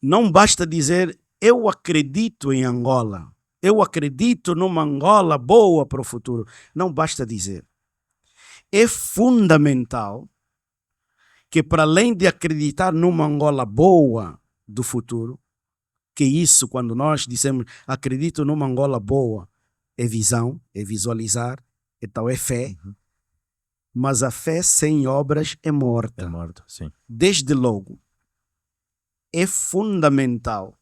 Não basta dizer, eu acredito em Angola, eu acredito numa Angola boa para o futuro. Não basta dizer. É fundamental que, para além de acreditar numa Angola boa do futuro, que isso, quando nós dizemos acredito numa Angola boa, é visão, é visualizar, então é fé. Mas a fé sem obras é morta. É morta, sim. Desde logo, é fundamental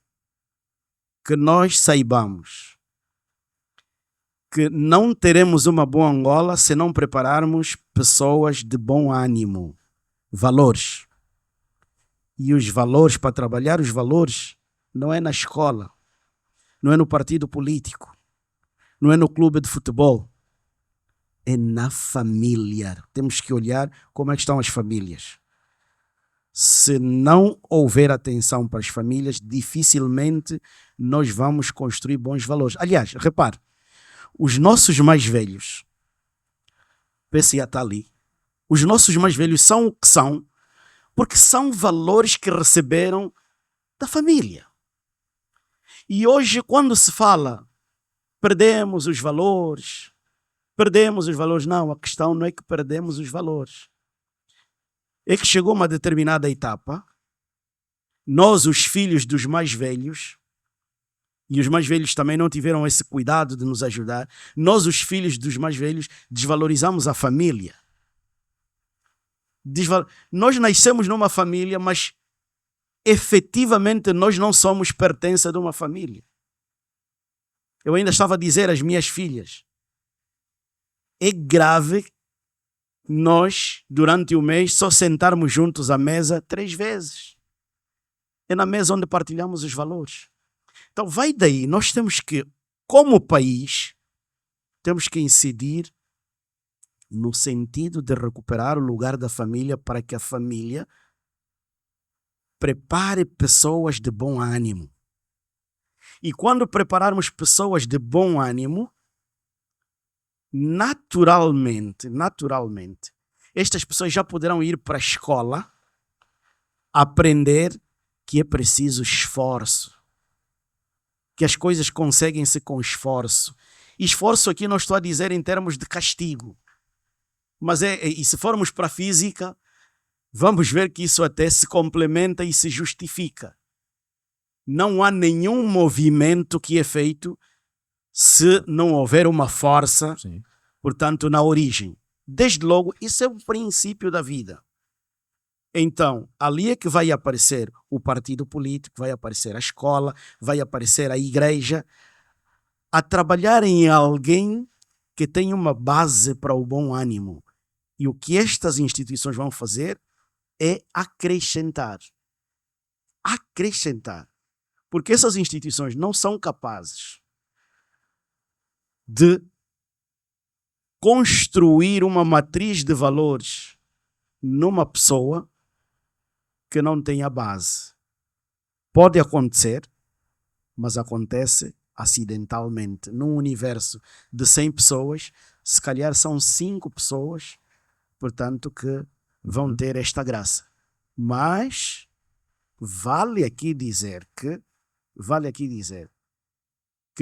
que nós saibamos que não teremos uma boa Angola se não prepararmos pessoas de bom ânimo, valores. E os valores, para trabalhar os valores, não é na escola, não é no partido político, não é no clube de futebol, é na família. Temos que olhar como é que estão as famílias. Se não houver atenção para as famílias, dificilmente nós vamos construir bons valores. Aliás, repare, os nossos mais velhos, PCA está ali, os nossos mais velhos são o que são, porque são valores que receberam da família. E hoje, quando se fala, perdemos os valores, não, a questão não é que perdemos os valores. É que chegou uma determinada etapa, nós, os filhos dos mais velhos, e os mais velhos também não tiveram esse cuidado de nos ajudar, nós, os filhos dos mais velhos, desvalorizamos a família. Nós nascemos numa família, mas efetivamente nós não somos pertença de uma família. Eu ainda estava a dizer às minhas filhas, é grave nós, durante o mês, só sentarmos juntos à mesa 3 vezes. É na mesa onde partilhamos os valores. Então vai daí, nós temos que, como país, temos que incidir no sentido de recuperar o lugar da família para que a família prepare pessoas de bom ânimo. E quando prepararmos pessoas de bom ânimo, naturalmente, estas pessoas já poderão ir para a escola aprender que é preciso esforço, que as coisas conseguem-se com esforço. E esforço aqui não estou a dizer em termos de castigo, mas e se formos para a física, vamos ver que isso até se complementa e se justifica. Não há nenhum movimento que é feito se não houver uma força, sim, portanto, na origem. Desde logo, isso é o princípio da vida. Então, ali é que vai aparecer o partido político, vai aparecer a escola, vai aparecer a igreja, a trabalhar em alguém que tem uma base para o bom ânimo. E o que estas instituições vão fazer é acrescentar. Acrescentar. Porque essas instituições não são capazes de construir uma matriz de valores numa pessoa que não tenha base. Pode acontecer, mas acontece acidentalmente. Num universo de 100 pessoas, se calhar são 5 pessoas, portanto, que vão ter esta graça. Mas vale aqui dizer que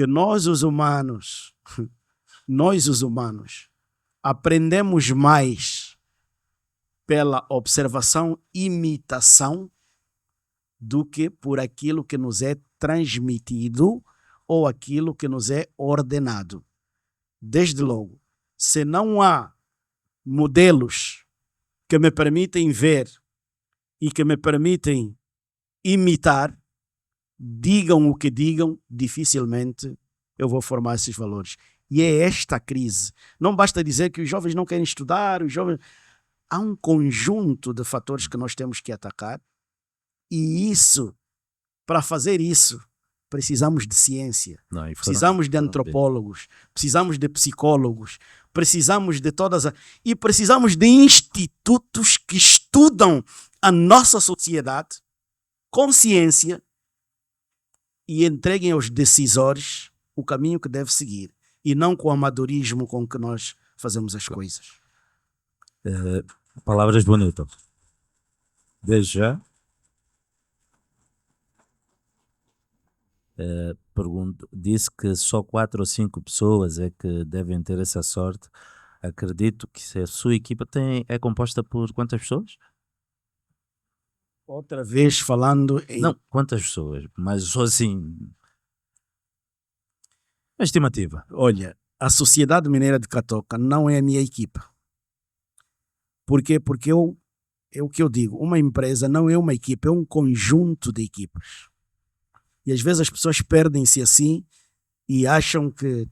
nós os humanos aprendemos mais pela observação e imitação do que por aquilo que nos é transmitido ou aquilo que nos é ordenado. Desde logo, se não há modelos que me permitem ver e que me permitem imitar, digam o que digam, dificilmente eu vou formar esses valores. E é esta crise. Não basta dizer que os jovens não querem estudar, os jovens... Há um conjunto de fatores que nós temos que atacar, e isso, para fazer isso, precisamos de ciência, precisamos de antropólogos, precisamos de psicólogos, precisamos de todas e precisamos de institutos que estudam a nossa sociedade com ciência e entreguem aos decisores o caminho que deve seguir, e não com o amadorismo com que nós fazemos as coisas. Palavras bonitas. Desde já. Pergunto, disse que só 4 ou 5 pessoas é que devem ter essa sorte. Acredito que se a sua equipa é composta por quantas pessoas? Outra vez falando em... Não, quantas pessoas? Mas só assim... Uma estimativa. Olha, a Sociedade Mineira de Catoca não é a minha equipa. Por quê? Porque é o que eu digo, uma empresa não é uma equipa, é um conjunto de equipas. E às vezes as pessoas perdem-se assim e acham que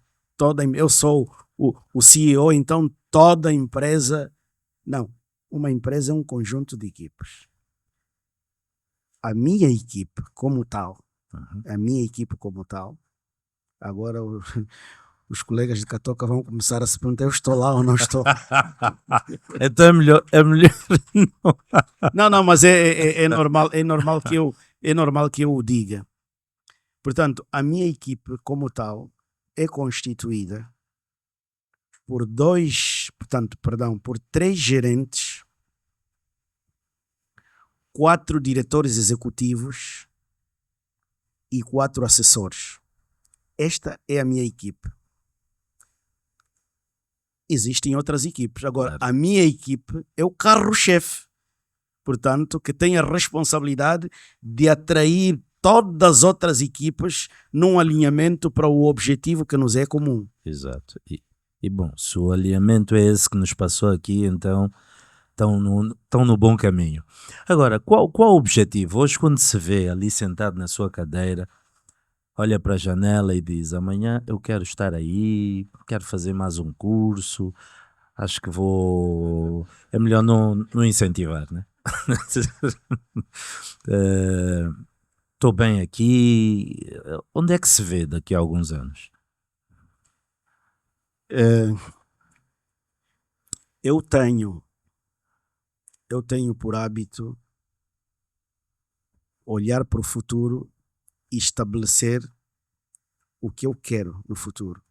eu sou o CEO, então toda a empresa... Não, uma empresa é um conjunto de equipas. A minha equipe como tal, agora os colegas de Catoca vão começar a se perguntar, eu estou lá ou não estou? Então é melhor não. Não, mas é normal que eu o diga. Portanto, a minha equipe como tal é constituída por por 3 gerentes, 4 diretores executivos e 4 assessores. Esta é a minha equipe. Existem outras equipes. Agora, a minha equipe é o carro-chefe, portanto, que tem a responsabilidade de atrair todas as outras equipas num alinhamento para o objetivo que nos é comum. Exato. E bom, se o alinhamento é esse que nos passou aqui, então estão no bom caminho. Agora, qual o objetivo? Hoje, quando se vê ali sentado na sua cadeira, olha para a janela e diz, amanhã eu quero estar aí, quero fazer mais um curso, acho que vou... É melhor não incentivar, né? Estou bem aqui. Onde é que se vê daqui a alguns anos? Eu tenho por hábito olhar para o futuro e estabelecer o que eu quero no futuro.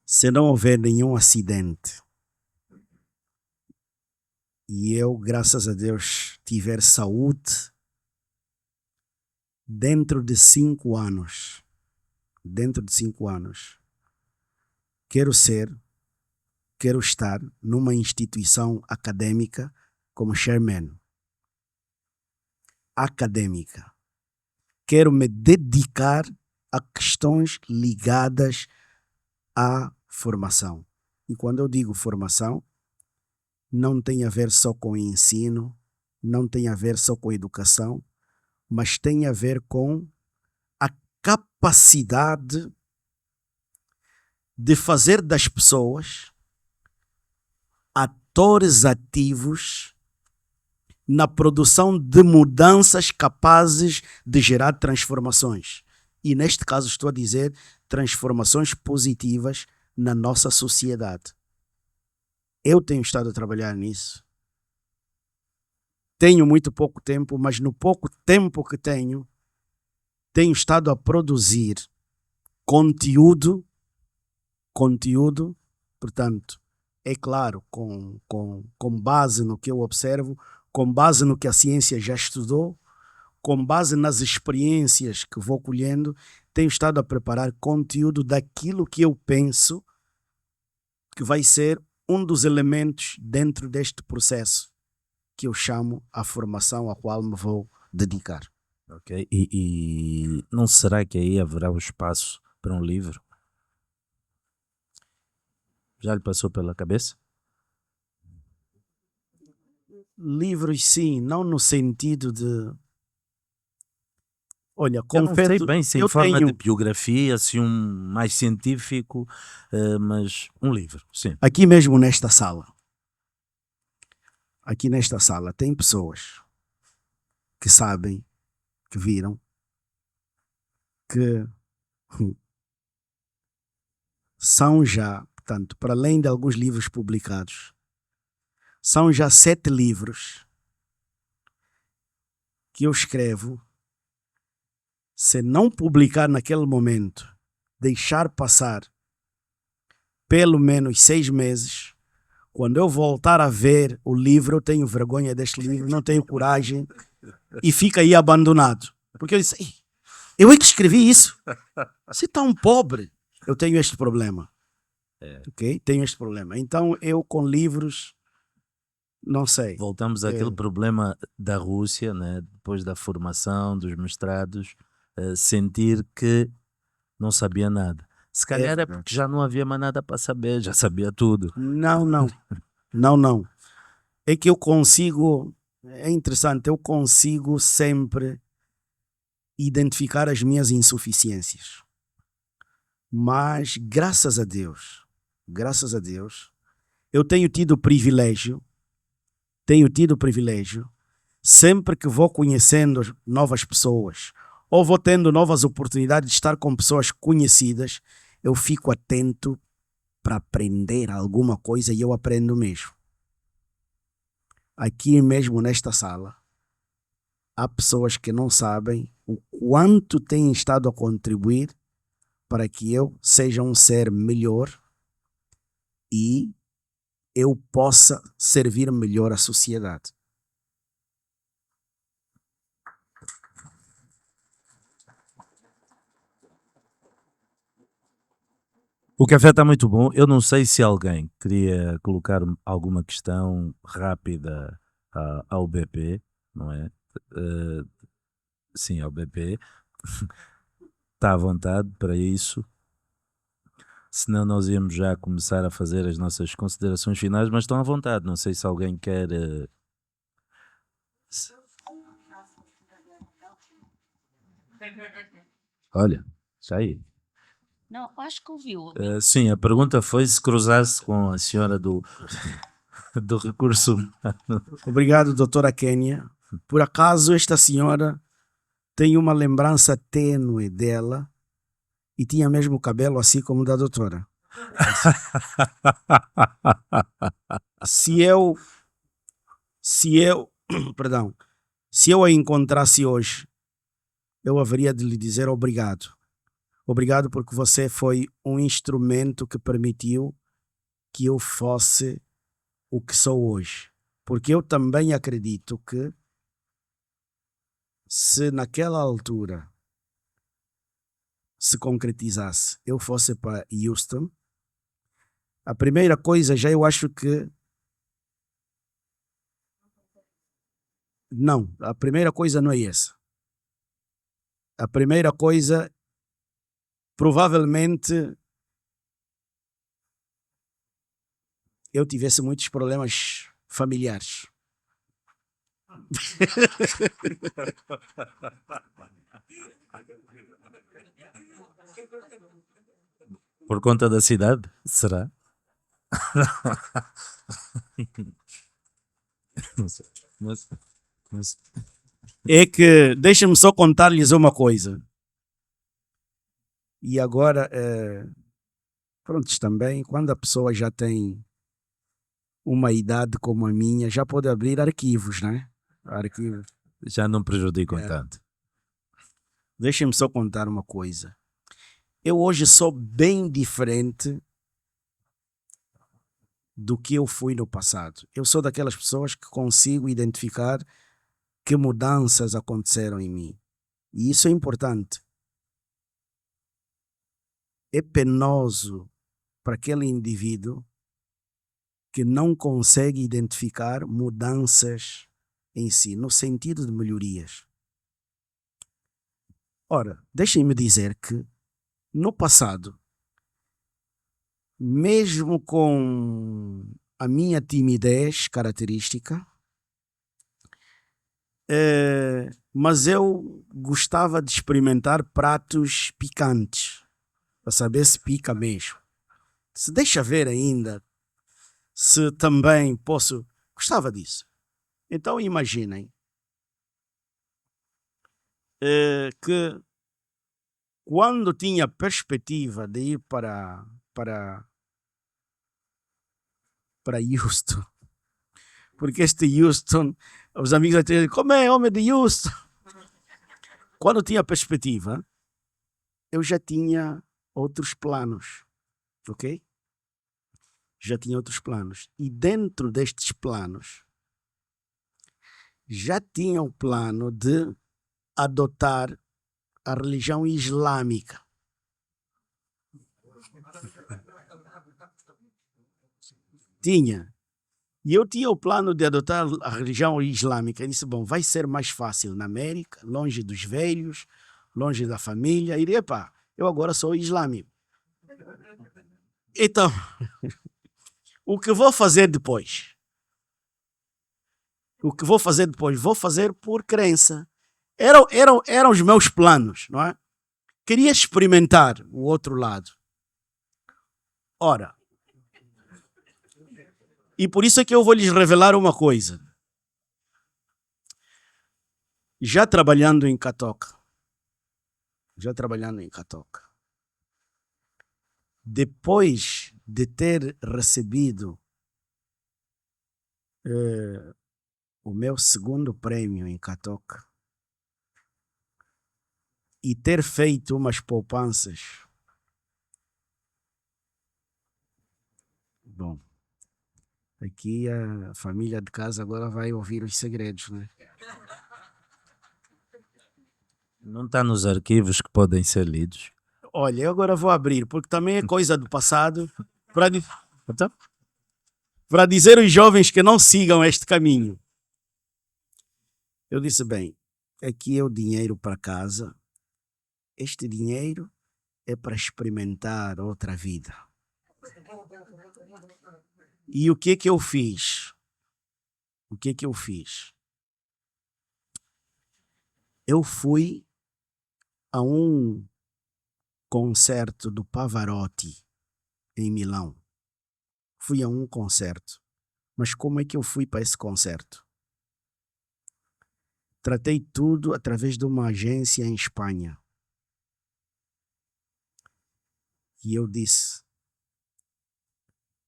Se não houver nenhum acidente e eu, graças a Deus, tiver saúde, dentro de 5 anos, quero estar numa instituição acadêmica como chairman. Acadêmica. Quero me dedicar a questões ligadas à formação. E quando eu digo formação, não tem a ver só com ensino, não tem a ver só com educação, mas tem a ver com a capacidade de fazer das pessoas atores ativos na produção de mudanças capazes de gerar transformações. E neste caso estou a dizer transformações positivas na nossa sociedade. Eu tenho estado a trabalhar nisso. Tenho muito pouco tempo, mas no pouco tempo que tenho tenho estado a produzir conteúdo, portanto, é claro, com base no que eu observo, com base no que a ciência já estudou, com base nas experiências que vou colhendo, tenho estado a preparar conteúdo daquilo que eu penso que vai ser um dos elementos dentro deste processo que eu chamo a formação a qual me vou dedicar. Ok. E não será que aí haverá um espaço para um livro? Já lhe passou pela cabeça? Livros, sim, não no sentido de... Olha, Eu não sei confesso, bem se em eu forma tenho... de biografia, se um mais científico, mas um livro, sim. Aqui mesmo nesta sala, tem pessoas que sabem, que viram, que são já, portanto, para além de alguns livros publicados, são já 7 livros que eu escrevo. Se não publicar naquele momento, deixar passar pelo menos 6 meses, quando eu voltar a ver o livro, eu tenho vergonha deste livro, não tenho coragem, e fica aí abandonado. Porque eu disse, eu é que escrevi isso? Você é tão pobre. Eu tenho este problema. Ok? Tenho este problema. Então, eu com livros, não sei. Voltamos àquele problema da Rússia, né? Depois da formação, dos mestrados, sentir que não sabia nada. Se calhar é porque já não havia mais nada para saber, já sabia tudo. Não. É que eu consigo, é interessante, eu consigo sempre identificar as minhas insuficiências. Mas, graças a Deus, eu tenho tido o privilégio, sempre que vou conhecendo novas pessoas, ou vou tendo novas oportunidades de estar com pessoas conhecidas, eu fico atento para aprender alguma coisa e eu aprendo mesmo. Aqui mesmo nesta sala, há pessoas que não sabem o quanto têm estado a contribuir para que eu seja um ser melhor e eu possa servir melhor à sociedade. O café está muito bom. Eu não sei se alguém queria colocar alguma questão rápida ao BP, não é? Sim, ao BP. Está à vontade para isso. Senão nós íamos já começar a fazer as nossas considerações finais, mas estão à vontade. Não sei se alguém quer... Olha, já aí. Não, acho que ouviu. Sim, a pergunta foi se cruzasse com a senhora do recurso humano. Obrigado, doutora Kênia. Por acaso esta senhora tem uma lembrança tênue dela e tinha mesmo o cabelo assim como o da doutora. Se eu a encontrasse hoje, eu haveria de lhe dizer obrigado. Obrigado porque você foi um instrumento que permitiu que eu fosse o que sou hoje. Porque eu também acredito que se naquela altura se concretizasse, eu fosse para Houston, a primeira coisa já eu acho que não, a primeira coisa não é essa. A primeira coisa provavelmente eu tivesse muitos problemas familiares. Por conta da cidade? Será? Não sei. Mas... É que, deixa-me só contar-lhes uma coisa. E agora, pronto, também, quando a pessoa já tem uma idade como a minha, já pode abrir arquivos, né? Arquivos. Já não prejudicam tanto. Deixem-me só contar uma coisa. Eu hoje sou bem diferente do que eu fui no passado. Eu sou daquelas pessoas que consigo identificar que mudanças aconteceram em mim. E isso é importante. É penoso para aquele indivíduo que não consegue identificar mudanças em si, no sentido de melhorias. Ora, deixem-me dizer que no passado, mesmo com a minha timidez característica, mas eu gostava de experimentar pratos picantes, para saber se pica mesmo. Se deixa ver ainda, se também posso... Gostava disso. Então imaginem que quando tinha perspectiva de ir para Houston, porque este Houston, os amigos dizem, como é homem de Houston? Quando tinha perspectiva, eu já tinha outros planos, ok? Já tinha outros planos. E dentro destes planos, já tinha o plano de adotar a religião islâmica. Tinha. E eu tinha o plano de adotar a religião islâmica. Eu disse, bom, vai ser mais fácil na América, longe dos velhos, longe da família. E pá, eu agora sou islâmico. Então, o que vou fazer depois? Vou fazer por crença. Eram os meus planos, não é? Queria experimentar o outro lado. Ora, e por isso é que eu vou lhes revelar uma coisa. Já trabalhando em Catoca, depois de ter recebido o meu segundo prêmio em Catoca e ter feito umas poupanças, bom, aqui a família de casa agora vai ouvir os segredos, né? Não está nos arquivos que podem ser lidos. Olha, eu agora vou abrir, porque também é coisa do passado, para dizer aos jovens que não sigam este caminho. Eu disse, bem, aqui é o dinheiro para casa, este dinheiro é para experimentar outra vida. E o que é que eu fiz? Eu fui a um concerto do Pavarotti em Milão. Fui a um concerto. Mas como é que eu fui para esse concerto? Tratei tudo através de uma agência em Espanha. E eu disse,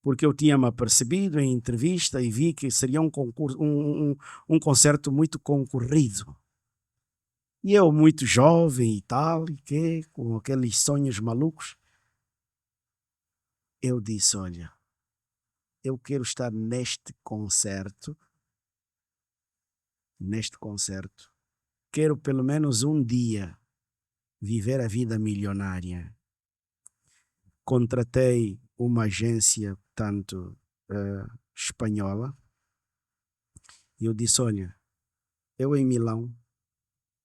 porque eu tinha me apercebido em entrevista e vi que seria um concerto muito concorrido. E eu, muito jovem e tal, com aqueles sonhos malucos, eu disse, olha, eu quero estar neste concerto, quero pelo menos um dia viver a vida milionária. Contratei uma agência, tanto espanhola, e eu disse, olha, eu em Milão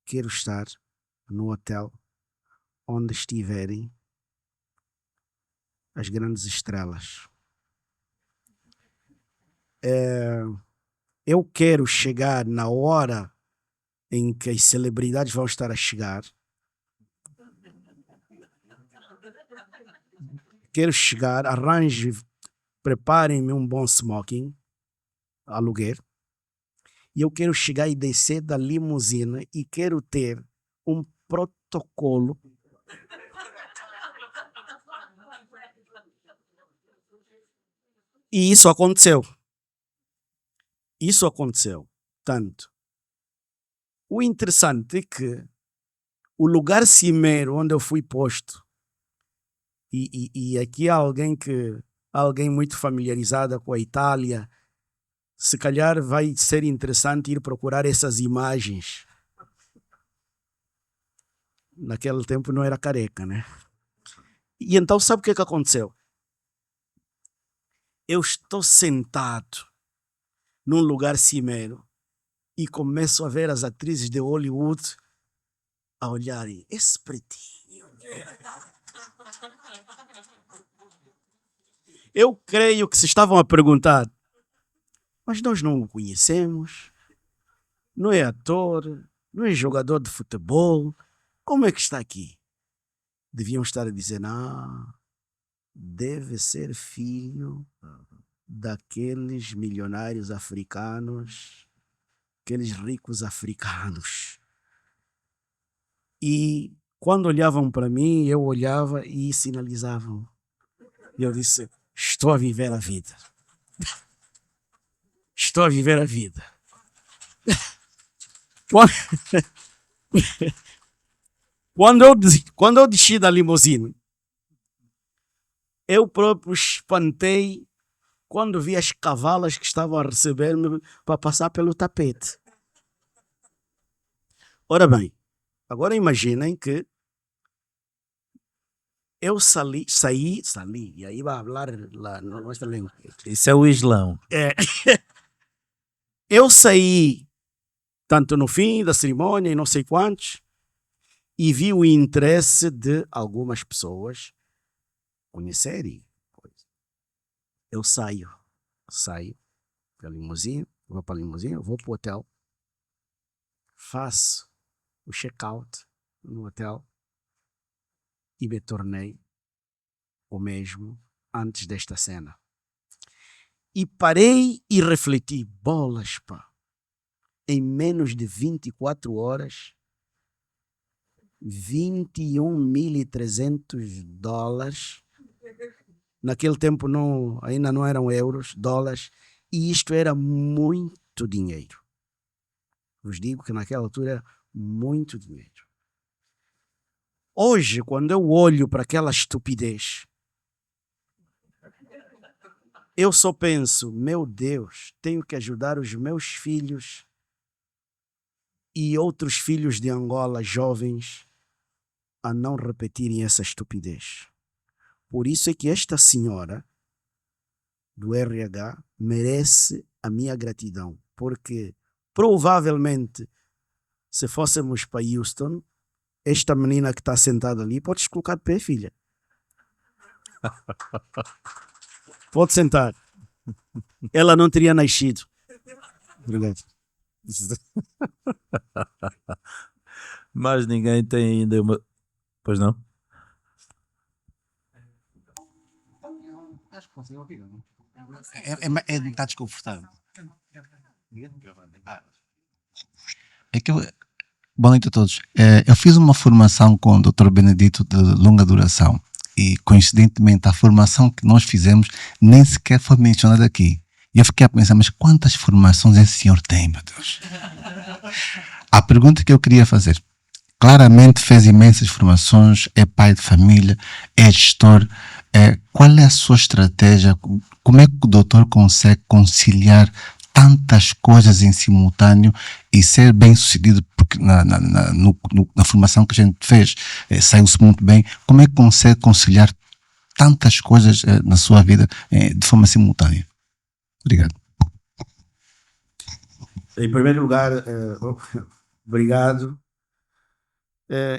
quero estar no hotel onde estiverem as grandes estrelas. Eu quero chegar na hora em que as celebridades vão estar a chegar. Quero chegar, preparem-me um bom smoking, aluguer. E eu quero chegar e descer da limusina e quero ter um protocolo e isso aconteceu. Tanto. O interessante é que o lugar cimeiro onde eu fui posto, e aqui há alguém muito familiarizado com a Itália, se calhar vai ser interessante ir procurar essas imagens. Naquele tempo não era careca, né? E então sabe o que aconteceu? Eu estou sentado num lugar cimeiro e começo a ver as atrizes de Hollywood a olharem. Esse pretinho. Eu creio que se estavam a perguntar, mas nós não o conhecemos, não é ator, não é jogador de futebol, como é que está aqui? Deviam estar a dizer, deve ser filho daqueles milionários africanos, aqueles ricos africanos. E quando olhavam para mim, eu olhava e sinalizavam. E eu disse, estou a viver a vida. Estou a viver a vida. Quando eu desci da limusine, eu próprio espantei quando vi as cavalas que estavam a receber-me para passar pelo tapete. Ora bem, agora imaginem que eu saí, e aí vai falar na nossa língua. Isso é o Islão. Eu saí, tanto no fim da cerimônia e não sei quantos, e vi o interesse de algumas pessoas conhecerem. Eu saio da limusine, vou para a limusine, vou para o hotel, faço o check-out no hotel e me tornei o mesmo antes desta cena. E parei e refleti, bolas, pá, em menos de 24 horas, $21.300, naquele tempo ainda não eram euros, dólares, e isto era muito dinheiro. Vos digo que naquela altura era muito dinheiro. Hoje, quando eu olho para aquela estupidez, eu só penso, meu Deus, tenho que ajudar os meus filhos e outros filhos de Angola jovens a não repetirem essa estupidez. Por isso é que esta senhora do RH merece a minha gratidão, porque provavelmente se fôssemos para Houston, esta menina que está sentada ali, podes colocar de pé, filha. Pode sentar. Ela não teria nascido. Obrigado. Mas ninguém tem ainda uma... Pois não? Acho que consigo ouvir. Está desconfortável. É que boa noite a todos. Eu fiz uma formação com o Dr. Benedito de longa duração e, coincidentemente, a formação que nós fizemos nem sequer foi mencionada aqui. E eu fiquei a pensar, mas quantas formações esse senhor tem, meu Deus? A pergunta que eu queria fazer, claramente fez imensas formações, é pai de família, é gestor, qual é a sua estratégia? Como é que o doutor consegue conciliar tantas coisas em simultâneo e ser bem sucedido? Porque na formação que a gente fez saiu-se muito bem. Como é que consegue conciliar tantas coisas na sua vida de forma simultânea? Obrigado. Em primeiro lugar, obrigado.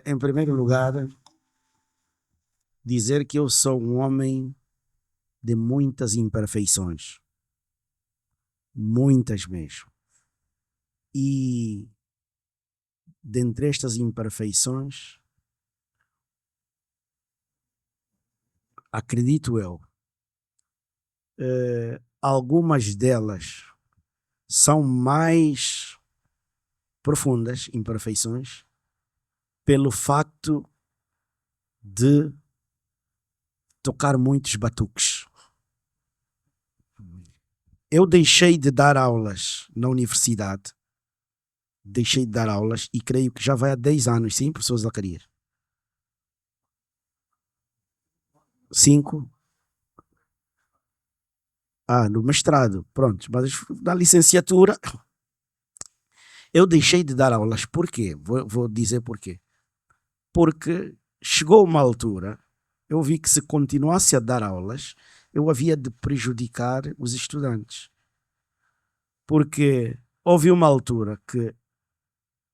Em primeiro lugar, dizer que eu sou um homem de muitas imperfeições. Muitas mesmo. E dentre estas imperfeições, acredito eu, algumas delas são mais profundas imperfeições pelo facto de tocar muitos batuques. Eu deixei de dar aulas na universidade deixei de dar aulas e creio que já vai há 10 anos, sim, professor Zacarias? 5? No mestrado, pronto. Mas na licenciatura, eu deixei de dar aulas. Por quê? Vou dizer porquê. Porque chegou uma altura, eu vi que se continuasse a dar aulas, eu havia de prejudicar os estudantes. Porque houve uma altura que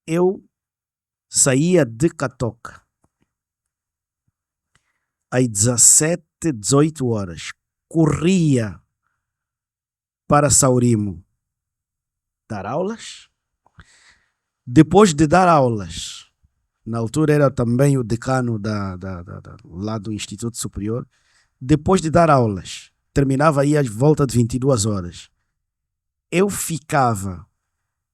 eu saía de Catoca às 17, 18 horas, corria para Saurimo dar aulas. Depois de dar aulas, na altura era também o decano lá do Instituto Superior, depois de dar aulas, terminava aí às volta de 22 horas. Eu ficava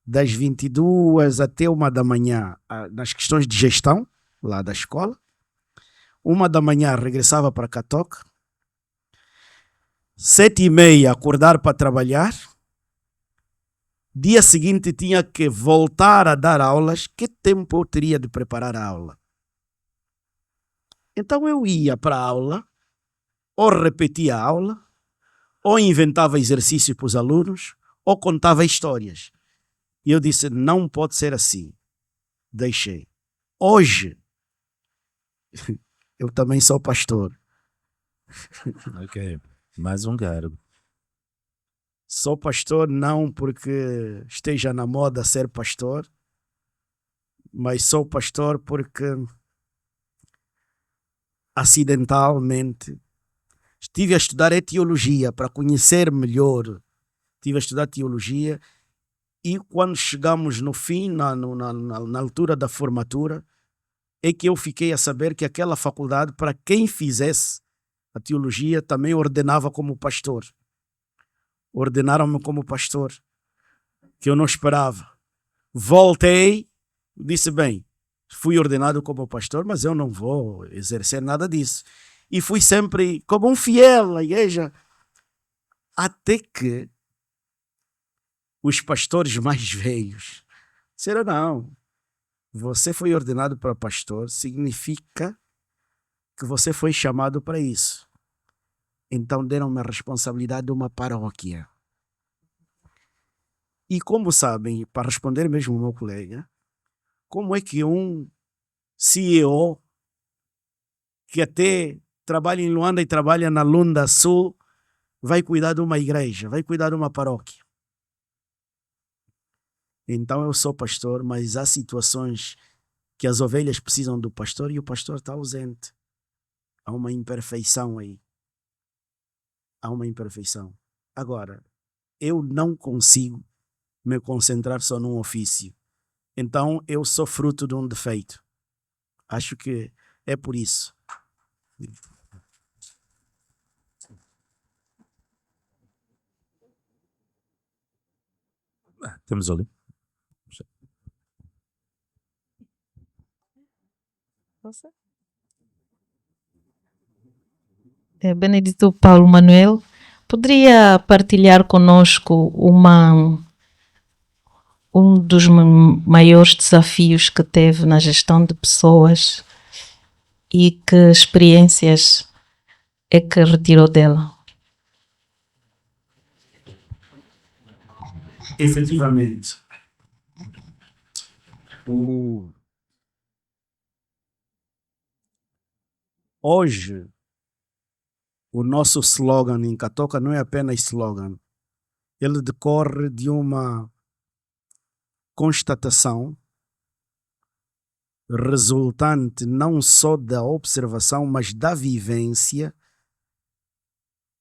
das 22 até 1 da manhã nas questões de gestão, lá da escola. 1 da manhã regressava para Catoca. 7h30 acordar para trabalhar. Dia seguinte tinha que voltar a dar aulas. Que tempo eu teria de preparar a aula? Então eu ia para a aula, ou repetia a aula, ou inventava exercícios para os alunos, ou contava histórias. E eu disse, não pode ser assim. Deixei. Hoje, eu também sou pastor. Ok, mais um cargo. Sou pastor não porque esteja na moda ser pastor, mas sou pastor porque acidentalmente estive a estudar teologia para conhecer melhor. Estive a estudar teologia e quando chegamos no fim, na altura da formatura, é que eu fiquei a saber que aquela faculdade, para quem fizesse a teologia, também ordenava como pastor. Ordenaram-me como pastor, que eu não esperava. Voltei, disse, bem, fui ordenado como pastor, mas eu não vou exercer nada disso. E fui sempre como um fiel à igreja, até que os pastores mais velhos disseram, não, você foi ordenado para pastor, significa que você foi chamado para isso. Então deram-me a responsabilidade de uma paróquia. E como sabem, para responder mesmo ao meu colega, como é que um CEO que até trabalha em Luanda e trabalha na Lunda Sul vai cuidar de uma igreja, vai cuidar de uma paróquia? Então eu sou pastor, mas há situações que as ovelhas precisam do pastor e o pastor está ausente. Há uma imperfeição aí. Há uma imperfeição. Agora, eu não consigo me concentrar só num ofício. Então, eu sou fruto de um defeito. Acho que é por isso. Temos ali. Benedito Paulo Manuel, poderia partilhar conosco um dos maiores desafios que teve na gestão de pessoas e que experiências é que retirou dela? Efetivamente, hoje, o nosso slogan em Catoca não é apenas slogan. Ele decorre de uma constatação resultante não só da observação, mas da vivência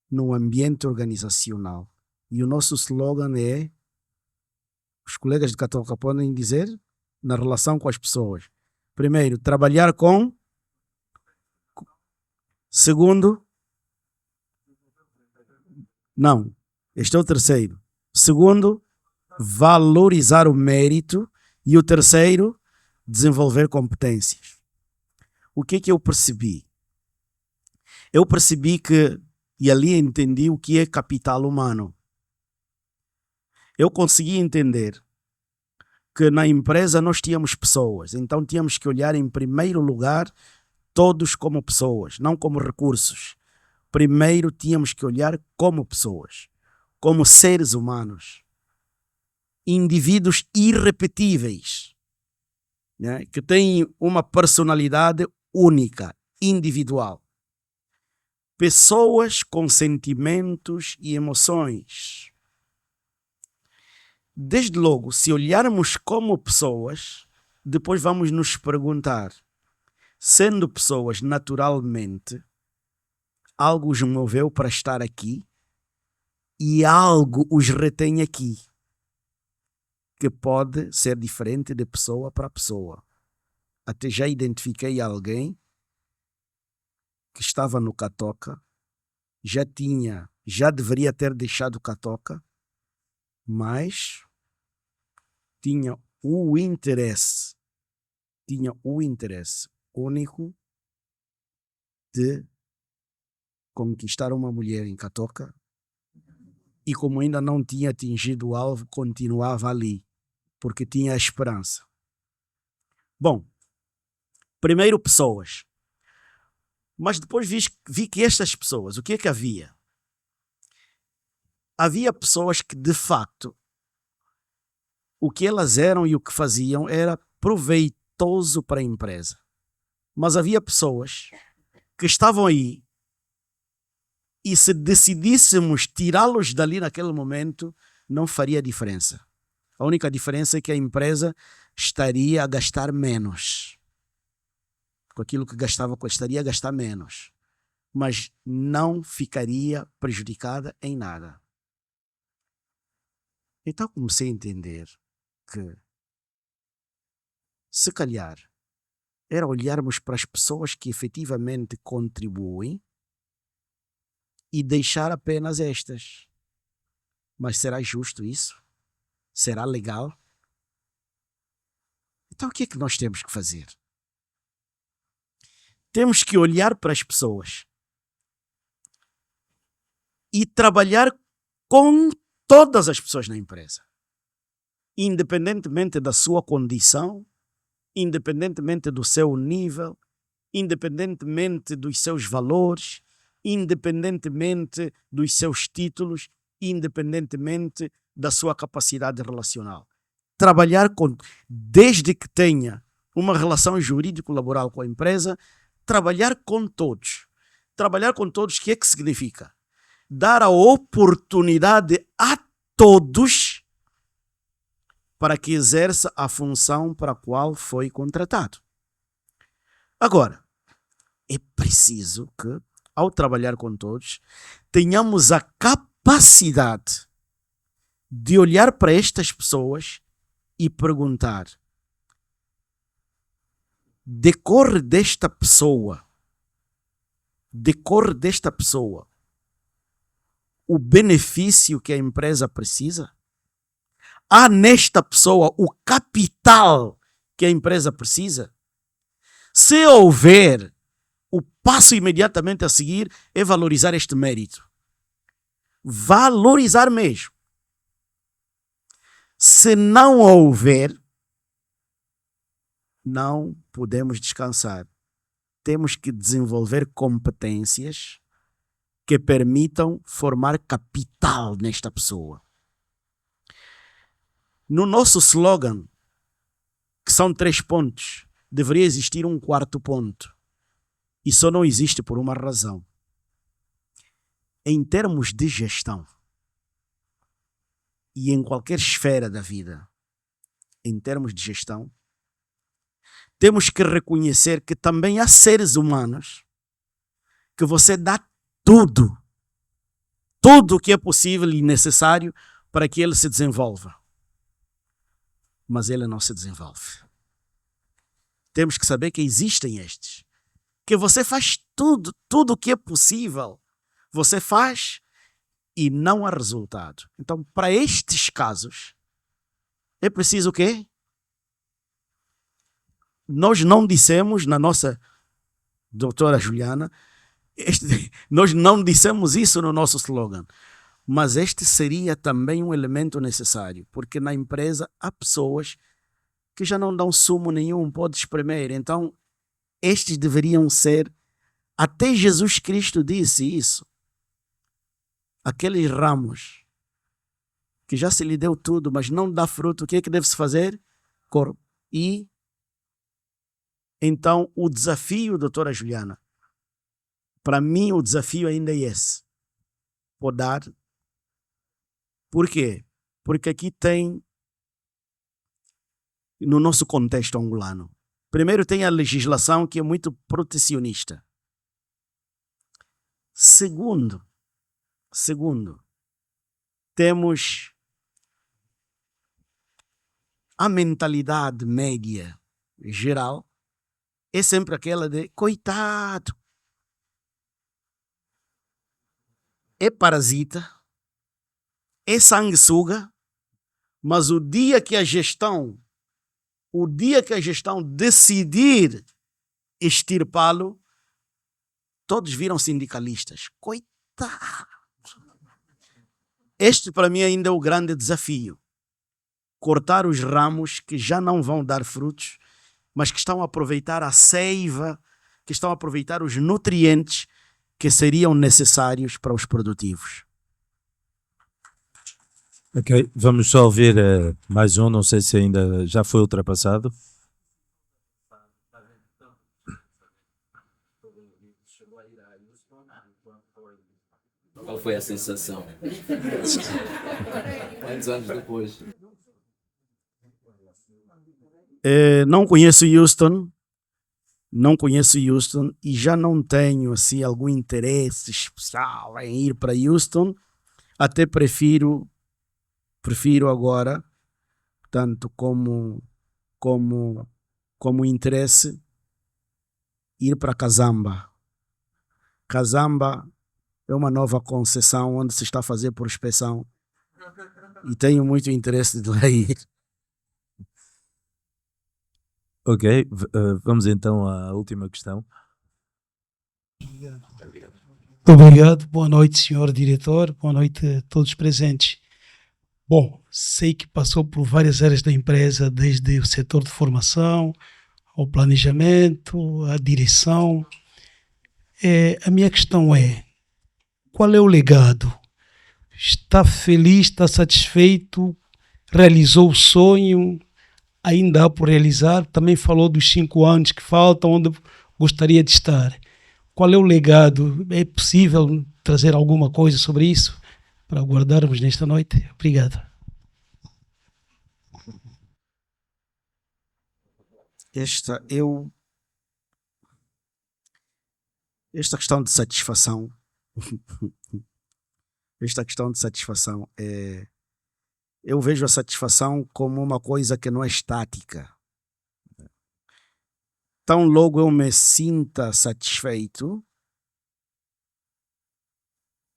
no ambiente organizacional. E o nosso slogan é, os colegas de Catoca podem dizer, na relação com as pessoas. Primeiro, trabalhar com. Segundo, não, este é o terceiro. Segundo, valorizar o mérito. E o terceiro, desenvolver competências. O que é que eu percebi? Eu percebi que, e ali entendi o que é capital humano. Eu consegui entender que na empresa nós tínhamos pessoas, então tínhamos que olhar em primeiro lugar todos como pessoas, não como recursos. Primeiro tínhamos que olhar como pessoas, como seres humanos, indivíduos irrepetíveis, né? Que têm uma personalidade única, individual. Pessoas com sentimentos e emoções. Desde logo, se olharmos como pessoas, depois vamos nos perguntar, sendo pessoas naturalmente, algo os moveu para estar aqui e algo os retém aqui, que pode ser diferente de pessoa para pessoa. Até já identifiquei alguém que estava no Catoca, já deveria ter deixado o Catoca, mas tinha o interesse único de conquistar uma mulher em Catoca e, como ainda não tinha atingido o alvo, continuava ali, porque tinha a esperança. Bom, primeiro pessoas. Mas depois vi que estas pessoas, o que é que havia? Havia pessoas que, de facto, o que elas eram e o que faziam era proveitoso para a empresa. Mas havia pessoas que estavam aí e, se decidíssemos tirá-los dali naquele momento, não faria diferença. A única diferença é que a empresa estaria a gastar menos. Com aquilo que gastava, estaria a gastar menos. Mas não ficaria prejudicada em nada. Então comecei a entender que, se calhar, era olharmos para as pessoas que efetivamente contribuem e deixar apenas estas. Mas será justo isso? Será legal? Então o que é que nós temos que fazer? Temos que olhar para as pessoas e trabalhar com todas as pessoas na empresa, independentemente da sua condição, independentemente do seu nível, independentemente dos seus valores, independentemente dos seus títulos, independentemente da sua capacidade relacional. Trabalhar desde que tenha uma relação jurídico-laboral com a empresa, trabalhar com todos. Trabalhar com todos, o que é que significa? Dar a oportunidade a todos para que exerça a função para a qual foi contratado. Agora, é preciso que, ao trabalhar com todos, tenhamos a capacidade de olhar para estas pessoas e perguntar: decorre desta pessoa o benefício que a empresa precisa? Há nesta pessoa o capital que a empresa precisa? Se houver, o passo imediatamente a seguir é valorizar este mérito. Valorizar mesmo. Se não houver, não podemos descansar. Temos que desenvolver competências que permitam formar capital nesta pessoa. No nosso slogan, que são 3 pontos, deveria existir um 4º ponto. E só não existe por uma razão. Em termos de gestão, e em qualquer esfera da vida, em termos de gestão, temos que reconhecer que também há seres humanos que você dá tudo o que é possível e necessário para que ele se desenvolva. Mas ele não se desenvolve. Temos que saber que existem estes, que você faz tudo o que é possível, você faz e não há resultado. Então, para estes casos, é preciso o quê? Nós não dissemos na nossa doutora Juliana, nós não dissemos isso no nosso slogan, mas este seria também um elemento necessário, porque na empresa há pessoas que já não dão sumo nenhum, pode espremer. Então, estes deveriam ser, até Jesus Cristo disse isso, aqueles ramos que já se lhe deu tudo, mas não dá fruto, o que é que deve-se fazer? E então o desafio, doutora Juliana, para mim o desafio ainda é esse, podar. Por quê? Porque aqui tem, no nosso contexto angolano, primeiro tem a legislação que é muito protecionista. Segundo, temos a mentalidade média geral, é sempre aquela de coitado, é parasita, é sanguessuga, mas o dia que a gestão decidir extirpá-lo, todos viram sindicalistas. Coitado! Este para mim ainda é o grande desafio. Cortar os ramos que já não vão dar frutos, mas que estão a aproveitar a seiva, que estão a aproveitar os nutrientes que seriam necessários para os produtivos. Ok, vamos só ouvir mais um, não sei se ainda já foi ultrapassado. Qual foi a sensação? Quantos anos depois? Não conheço Houston e já não tenho assim algum interesse especial em ir para Houston. Até prefiro agora, tanto como interesse, ir para Kazamba. Kazamba é uma nova concessão onde se está a fazer prospecção e tenho muito interesse de lá ir. Ok, vamos então à última questão. Muito obrigado. Boa noite, senhor diretor. Boa noite a todos presentes. Bom, sei que passou por várias áreas da empresa, desde o setor de formação, ao planejamento, à direção. A minha questão é, qual é o legado? Está feliz, está satisfeito? Realizou o sonho? Ainda há por realizar? Também falou dos 5 anos que faltam, onde gostaria de estar. Qual é o legado? É possível trazer alguma coisa sobre isso para guardarmos nesta noite? Obrigado. Esta questão de satisfação eu vejo a satisfação como uma coisa que não é estática. Tão logo eu me sinta satisfeito,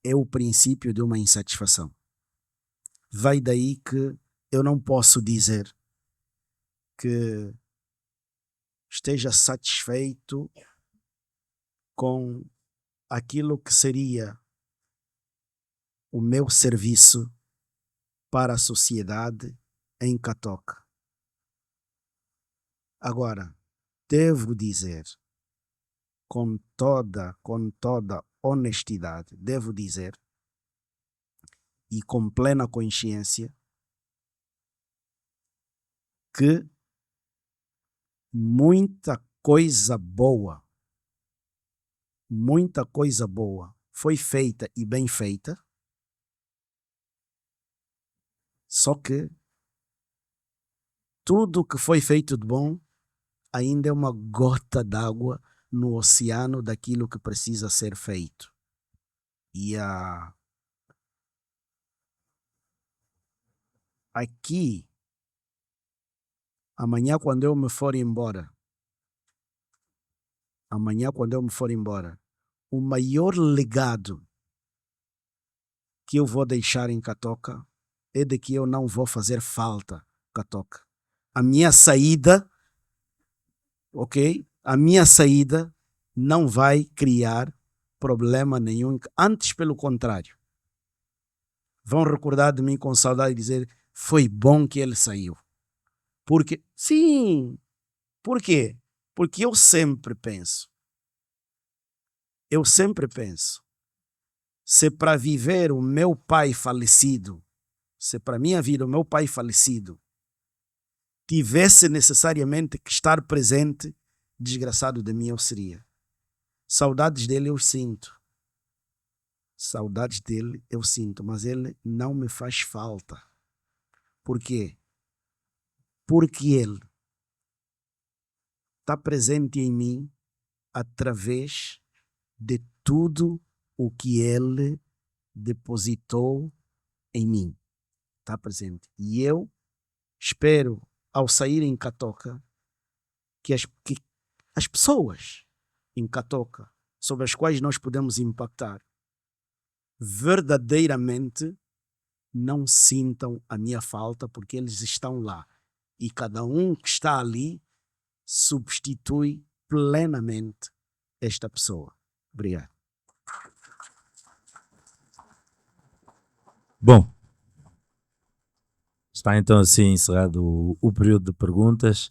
é o princípio de uma insatisfação. Vai daí que eu não posso dizer que esteja satisfeito com aquilo que seria o meu serviço para a sociedade em Catoca. Agora, devo dizer, com toda honestidade, devo dizer, e com plena consciência, que muita coisa boa foi feita e bem feita, só que tudo que foi feito de bom ainda é uma gota d'água no oceano daquilo que precisa ser feito. E aqui, amanhã quando eu me for embora, o maior legado que eu vou deixar em Catoca é de que eu não vou fazer falta Catoca. A minha saída, ok? A minha saída não vai criar problema nenhum. Antes, pelo contrário. Vão recordar de mim com saudade e dizer, foi bom que ele saiu. Porque, sim, por quê? Porque eu sempre penso, se para viver o meu pai falecido, se para minha vida o meu pai falecido tivesse necessariamente que estar presente, desgraçado de mim eu seria. Saudades dele eu sinto. Saudades dele eu sinto, mas ele não me faz falta. Por quê? Porque ele está presente em mim através de tudo o que ele depositou em mim. Está presente. E eu espero, ao sair em Catoca, que as pessoas em Catoca, sobre as quais nós podemos impactar, verdadeiramente não sintam a minha falta, porque eles estão lá. E cada um que está ali substitui plenamente esta pessoa. Obrigado. Bom, está então assim encerrado o período de perguntas.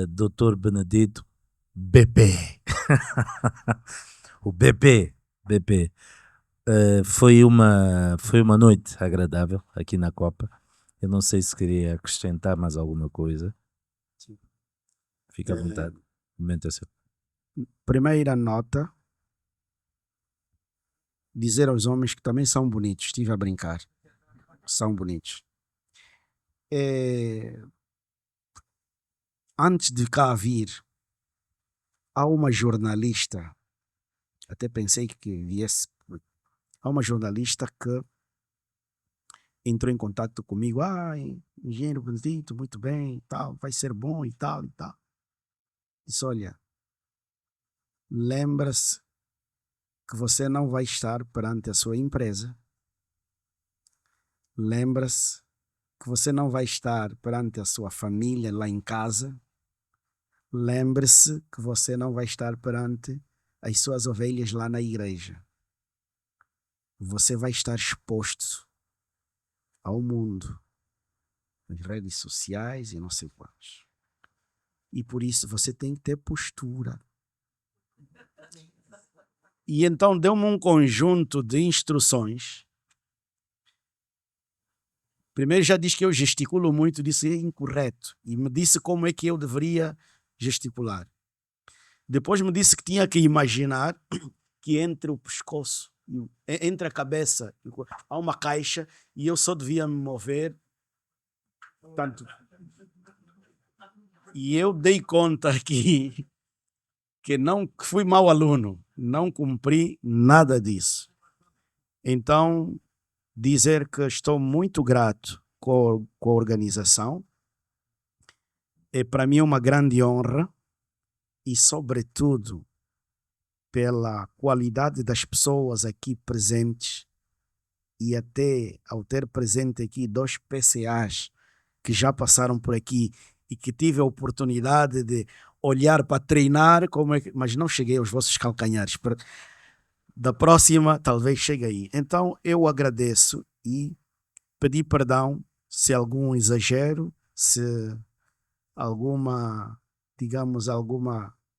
Dr. Benedito, BP. O BP. Foi uma noite agradável aqui na Copa. Eu não sei se queria acrescentar mais alguma coisa. Sim. Fica à vontade. O momento é seu. Primeira nota, dizer aos homens que também são bonitos. Estive a brincar. São bonitos. Antes de cá vir, há uma jornalista, até pensei que viesse, há uma jornalista que entrou em contato comigo. Engenheiro Benedito, muito bem, tal, vai ser bom e tal e tal. Disse, olha, lembra-se que você não vai estar perante a sua empresa. Lembra-se que você não vai estar perante a sua família lá em casa. Lembre-se que você não vai estar perante as suas ovelhas lá na igreja. Você vai estar exposto ao mundo, nas redes sociais e não sei quantos. E por isso você tem que ter postura. E então deu-me um conjunto de instruções. Primeiro já disse que eu gesticulo muito, disse é incorreto. E me disse como é que eu deveria gesticular. Depois me disse que tinha que imaginar que entre o pescoço, entre a cabeça, há uma caixa e eu só devia me mover tanto. E eu dei conta que fui mau aluno, não cumpri nada disso. Então, dizer que estou muito grato com a organização, é para mim uma grande honra e, sobretudo, pela qualidade das pessoas aqui presentes e até ao ter presente aqui 2 PCAs que já passaram por aqui e que tive a oportunidade de olhar para treinar, mas não cheguei aos vossos calcanhares. Da próxima, talvez chegue aí. Então, eu agradeço e pedi perdão se algum exagero, se alguma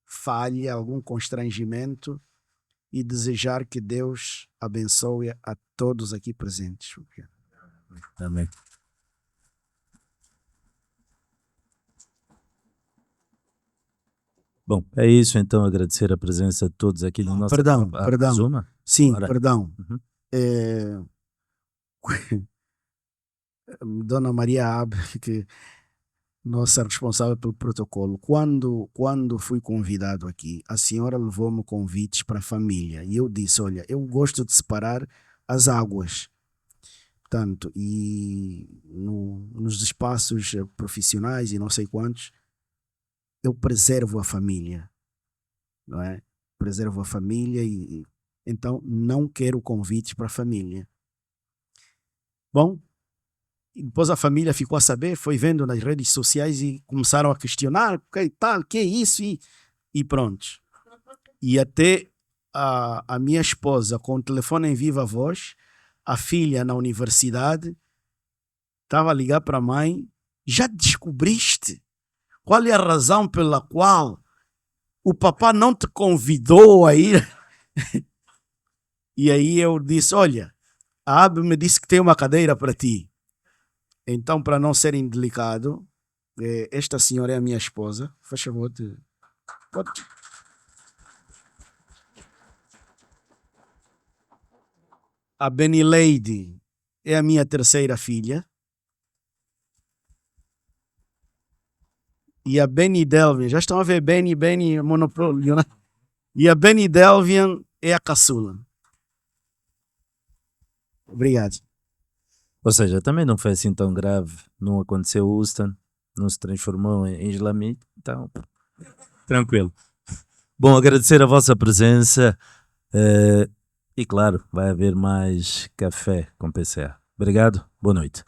falha, algum constrangimento, e desejar que Deus abençoe a todos aqui presentes. Amém. Bom, é isso então, agradecer a presença de todos aqui no nosso... Perdão. Zuma? Sim, Ora. perdão. Uhum. Dona Maria Abe, que nossa responsável pelo protocolo, quando fui convidado aqui, a senhora levou-me convites para a família e eu disse, olha, eu gosto de separar as águas. Portanto, e nos espaços profissionais e não sei quantos, eu preservo a família, não é? Preservo a família e então não quero convites para a família. Bom, e depois a família ficou a saber, foi vendo nas redes sociais e começaram a questionar, que é isso? E pronto. E até a minha esposa, com o telefone em viva voz, a filha na universidade, estava a ligar para a mãe, já descobriste qual é a razão pela qual o papá não te convidou a ir? E aí eu disse, olha, a Abby me disse que tem uma cadeira para ti. Então, para não ser indelicado, esta senhora é a minha esposa. Faz favor, pode... A Benny Lady é a minha terceira filha. E a Benny Delvian, já estão a ver Benny Monopólio, né? E a Benny Delvian é a caçula. Obrigado. Ou seja, também não foi assim tão grave, não aconteceu Houston, não se transformou em islamita, então tranquilo. Bom, agradecer a vossa presença e claro, vai haver mais café com PCA. Obrigado, boa noite.